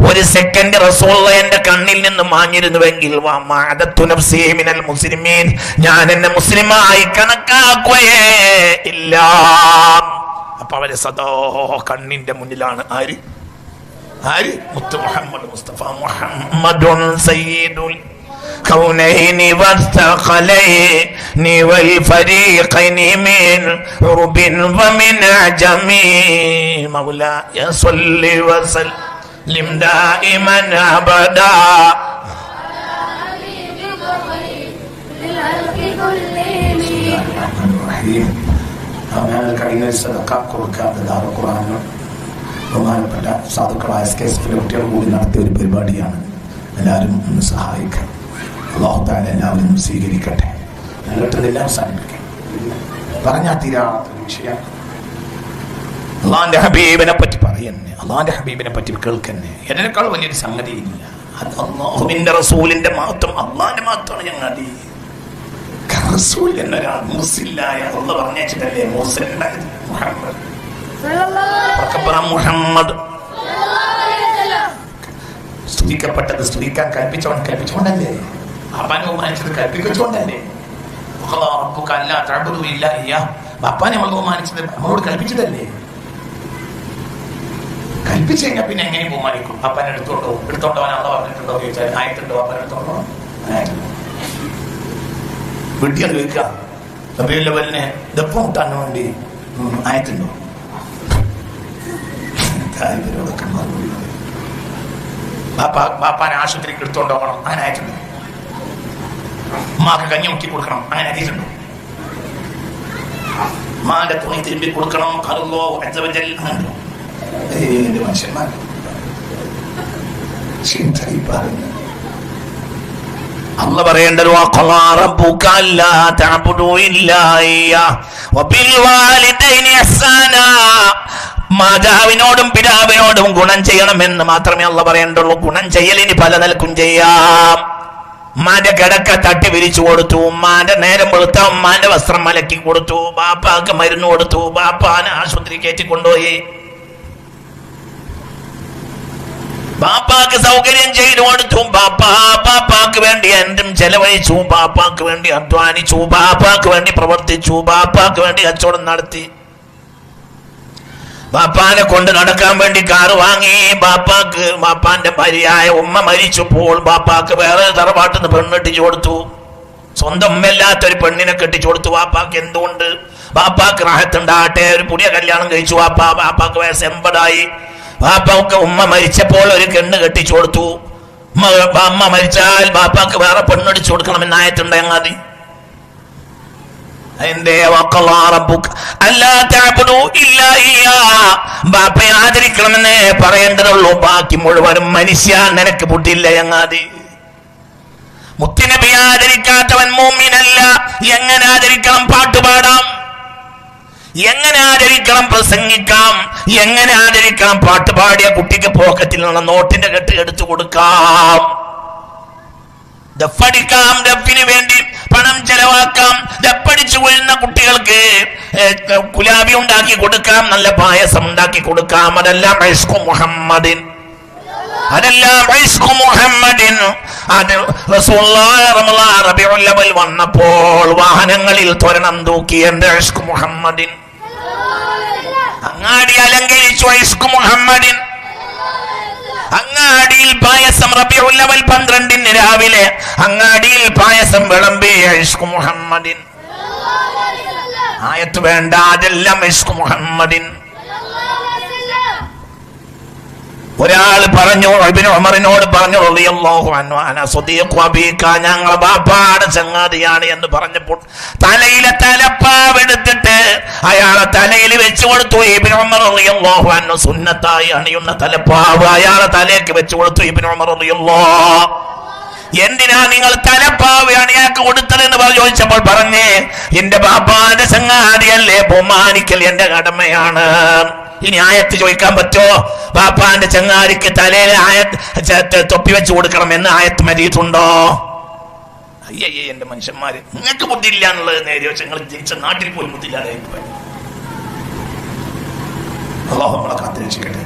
ഒരു സെക്കൻഡ് റസൂൽ എന്റെ കണ്ണിൽ നിന്ന് മാഞ്ഞിരുന്നുവെങ്കിൽ ഞാൻ എന്നെ മുസ്ലിമായി കണക്കാക്കുകയേ ഇല്ല. അപ്പൊ അവരെ സദാ കണ്ണിന്റെ മുന്നിലാണ് ആര്? ആര്? മുത്ത് മുഹമ്മദ് മുസ്തഫ. മുഹമ്മദുൻ സയ്യിദുൽ كونين والثقلين والفريقين من عرب ومن عجم مولاي صل وسلم دائما ابدا ബഹുമാനപ്പെട്ട സാധുക്കളായ SKSF കുട്ടികൾ കൂടി നടത്തിയ ഒരു പരിപാടിയാണ്. എല്ലാവരും ഒന്ന് സഹായിക്കണം. അല്ലാഹു തആല എല്ലാവരും സ്വീകരിക്കട്ടെ. കേട്ടതെല്ലാം അവസാനിപ്പിക്കാം. പറഞ്ഞാൽ തീരാത്ത വിഷയം. അള്ളാന്റെ ഹബീബിനെ പറ്റി പറയുന്നേ, അള്ളാന്റെ ഹബീബിനെ പറ്റി കേൾക്കുന്നേ, ഇതിനേക്കാൾ വലിയൊരു സംഗതി ഇല്ല. അത് അള്ളാഹുവിന്റെ റസൂലിന്റെ മഹത്വം, അള്ളാന്റെ മഹത്വമാണ്. ഞങ്ങൾ റസൂൽ എന്നൊരാൾ മുർസിലായ അള്ളാഹ് പറഞ്ഞിട്ടല്ലേ മുർസൽ ഉണ്ടായത്. മുഹമ്മദ് സ്തുതിക്കപ്പെട്ടത് സ്തുതിക്കാൻ കൽപ്പിച്ചോണ്ടല്ലേ, ബാപ്പാനെ ബഹുമാനിച്ചത് കൽപ്പിച്ചുകൊണ്ടല്ലേ. ബാപ്പാനെ നമ്മൾ ബഹുമാനിച്ചത് നമ്മളോട് കൽപ്പിച്ചതല്ലേ. കൽപ്പിച്ചു കഴിഞ്ഞാൽ പിന്നെ എങ്ങനെ ബഹുമാനിക്കും? ബാപ്പാനെ എടുത്തോണ്ടോനാണോ പറഞ്ഞിട്ടുണ്ടോ ചോദിച്ചാൽ ആയിട്ടുണ്ടോ? ബാപ്പാനെ എടുത്തോണ്ടോ? വെട്ടിയാണ് ചോദിക്കുക. റബീഉൽ ദപ്പം കൂട്ടാൻ വേണ്ടി ആയിട്ടുണ്ടോ? ബാപ്പാനെ ആശുപത്രിക്ക് എടുത്തോണ്ടോകണം, അങ്ങനെ ആയിട്ടുണ്ടോ? ഉമ്മാക്ക് കഞ്ഞി മുക്കി കൊടുക്കണം, അങ്ങനെ ആയിട്ടുണ്ടോ? ഉമ്മാന്റെ തുണി തിരുമ്പി കൊടുക്കണം, മനുഷ്യന്മാർ അല്ല പറയേണ്ടത് മാതാവിനോടും പിതാവിനോടും ഗുണം ചെയ്യണമെന്ന് മാത്രമേ അല്ല പറയേണ്ടുള്ളൂ. ഗുണം ചെയ്യലിന് പല നിലക്കും ചെയ്യാം. ഉമ്മാന്റെ കിടക്ക തട്ടി വിരിച്ചു കൊടുത്തു, ഉമ്മാന്റെ നേരം വെളുത്ത ഉമ്മാന്റെ വസ്ത്രം മലക്കി കൊടുത്തു, ബാപ്പാക്ക് മരുന്ന് കൊടുത്തു, ബാപ്പാനെ ആശുപത്രി കയറ്റി കൊണ്ടുപോയി, ബാപ്പാക്ക് സൗകര്യം ചെയ്തു കൊടുത്തു, ബാപ്പാക്ക് വേണ്ടി എന്തും ചെലവഴിച്ചു, ബാപ്പാക്ക് വേണ്ടി അധ്വാനിച്ചു, ബാപ്പാക്ക് വേണ്ടി പ്രവർത്തിച്ചു, ബാപ്പാക്ക് വേണ്ടി കച്ചവടം നടത്തി, ബാപ്പാനെ കൊണ്ട് നടക്കാൻ വേണ്ടി കാറ് വാങ്ങി. ബാപ്പാന്റെ ഭാര്യയായ ഉമ്മ മരിച്ചപ്പോൾ ബാപ്പാക്ക് വേറെ തറവാട്ടിൽ നിന്ന് പെണ്ണെട്ടിച്ചു കൊടുത്തു. സ്വന്തം ഉമ്മല്ലാത്തൊരു പെണ്ണിനെ കെട്ടിച്ചു കൊടുത്തു. ബാപ്പാക്ക് എന്തുകൊണ്ട്? ബാപ്പാക്ക് റാഹത്തുണ്ടാകട്ടെ, ഒരു പുതിയ കല്യാണം കഴിച്ചു. ബാപ്പാക്ക് വയസ്സ് 80 ബാപ്പാക്ക് ഉമ്മ മരിച്ചപ്പോൾ ഒരു പെണ്ണ് കെട്ടിച്ചു കൊടുത്തു. അമ്മ മരിച്ചാൽ ബാപ്പാക്ക് വേറെ പെണ്ണടിച്ചു കൊടുക്കണമെന്നായിട്ടുണ്ട്. അങ്ങാതി ബാപ്പയെ ആദരിക്കണമെന്നേ പറയേണ്ടതുള്ളൂ. ബാക്കി മുഴുവനും മനുഷ്യ നിനക്ക് ബുദ്ധിയില്ല. ചങ്ങാതി മുത്തുനബി ആദരിക്കാത്തവൻ മുഅ്മിനല്ല. എങ്ങനെ ആദരിക്കണം? പാട്ടുപാടാം. എങ്ങനെ ആദരിക്കണം? പ്രസംഗിക്കാം. എങ്ങനെ ആദരിക്കണം? പാട്ടുപാടിയ കുട്ടിക്ക് പോക്കറ്റിൽ നിന്ന് നോട്ടിന്റെ കെട്ട് എടുത്തു കൊടുക്കാം, ദഫടിക്കാം, ദഫിന് വേണ്ടി പണം ചെലവാക്കാം, ദപ്പടിച്ചു കൊള്ളുന്ന കുട്ടികൾക്ക് കുലാബി ഉണ്ടാക്കി കൊടുക്കാം, നല്ല പായസം ഉണ്ടാക്കി കൊടുക്കാം. അതെല്ലാം ഇഷ്ഖു മുഹമ്മദിൻ, അതെല്ലാം ഇഷ്ഖു മുഹമ്മദിൻ. അത് റസൂലുള്ളാഹി റബീഉൽ അവ്വൽ വന്നപ്പോൾ വാഹനങ്ങളിൽ തോരണം തൂക്കി എന്റെ ഇഷ്ഖു മുഹമ്മദിൻ. അങ്ങാടി അലങ്കരിച്ചു ഇഷ്ഖു മുഹമ്മദിൻ. അങ്ങാടിയിൽ പായസം റബീഉൽ അവ്വൽ 12 രാവിലെ അങ്ങാടിയിൽ പായസം വിളമ്പി ഇഷ്ഖു മുഹമ്മദിൻ. ആയത്ത് വേണ്ട, അതെല്ലാം ഇഷ്ഖു മുഹമ്മദിൻ. ഒരാൾ പറഞ്ഞു, ഇബ്നു ഉമറിനോട് പറഞ്ഞു, റളിയല്ലാഹു അൻഹു, അന സദീഖു അബീക, ഞങ്ങളെ ബാപ്പാടെ ചങ്ങാതിയാണ് എന്ന് പറഞ്ഞപ്പോൾ തലയിലെ തലപ്പാവ് എടുത്തിട്ട് അയാളെ തലയിൽ വെച്ചു കൊടുത്തു. ഇബ്നു ഉമർ റളിയല്ലാഹു അൻഹു സുന്നത്തായി അണിയുന്ന തലപ്പാവ് അയാളെ തലയ്ക്ക് വെച്ചു കൊടുത്തു. ഇബ്നു ഉമർ റളിയല്ലാഹു, എന്തിനാ നിങ്ങൾ തലപ്പാവ് അണിയാക്ക് കൊടുത്തതെന്ന് ചോദിച്ചപ്പോൾ പറഞ്ഞേ, എന്റെ ബാപ്പാന്റെ ചങ്ങാതിയല്ലേ, ബഹുമാനിക്കൽ എന്റെ കടമയാണ്. ഇനി ആയത്ത് ചോദിക്കാൻ പറ്റോ? ബാപ്പാന്റെ ചങ്ങാതിക്ക് തലയിൽ തൊപ്പി വെച്ച് കൊടുക്കണം എന്ന് ആയത്ത് മരിയിട്ടുണ്ടോ? അയ്യേ എന്റെ മനുഷ്യന്മാര്, നിങ്ങൾക്ക് ബുദ്ധിയില്ല എന്നുള്ളത് നേരെ. നിങ്ങൾ ജനിച്ച നാട്ടിൽ പോലും ബുദ്ധിയില്ലാതെ അള്ളാഹു നമ്മളെ കാത്തിരക്ഷിക്കട്ടെ.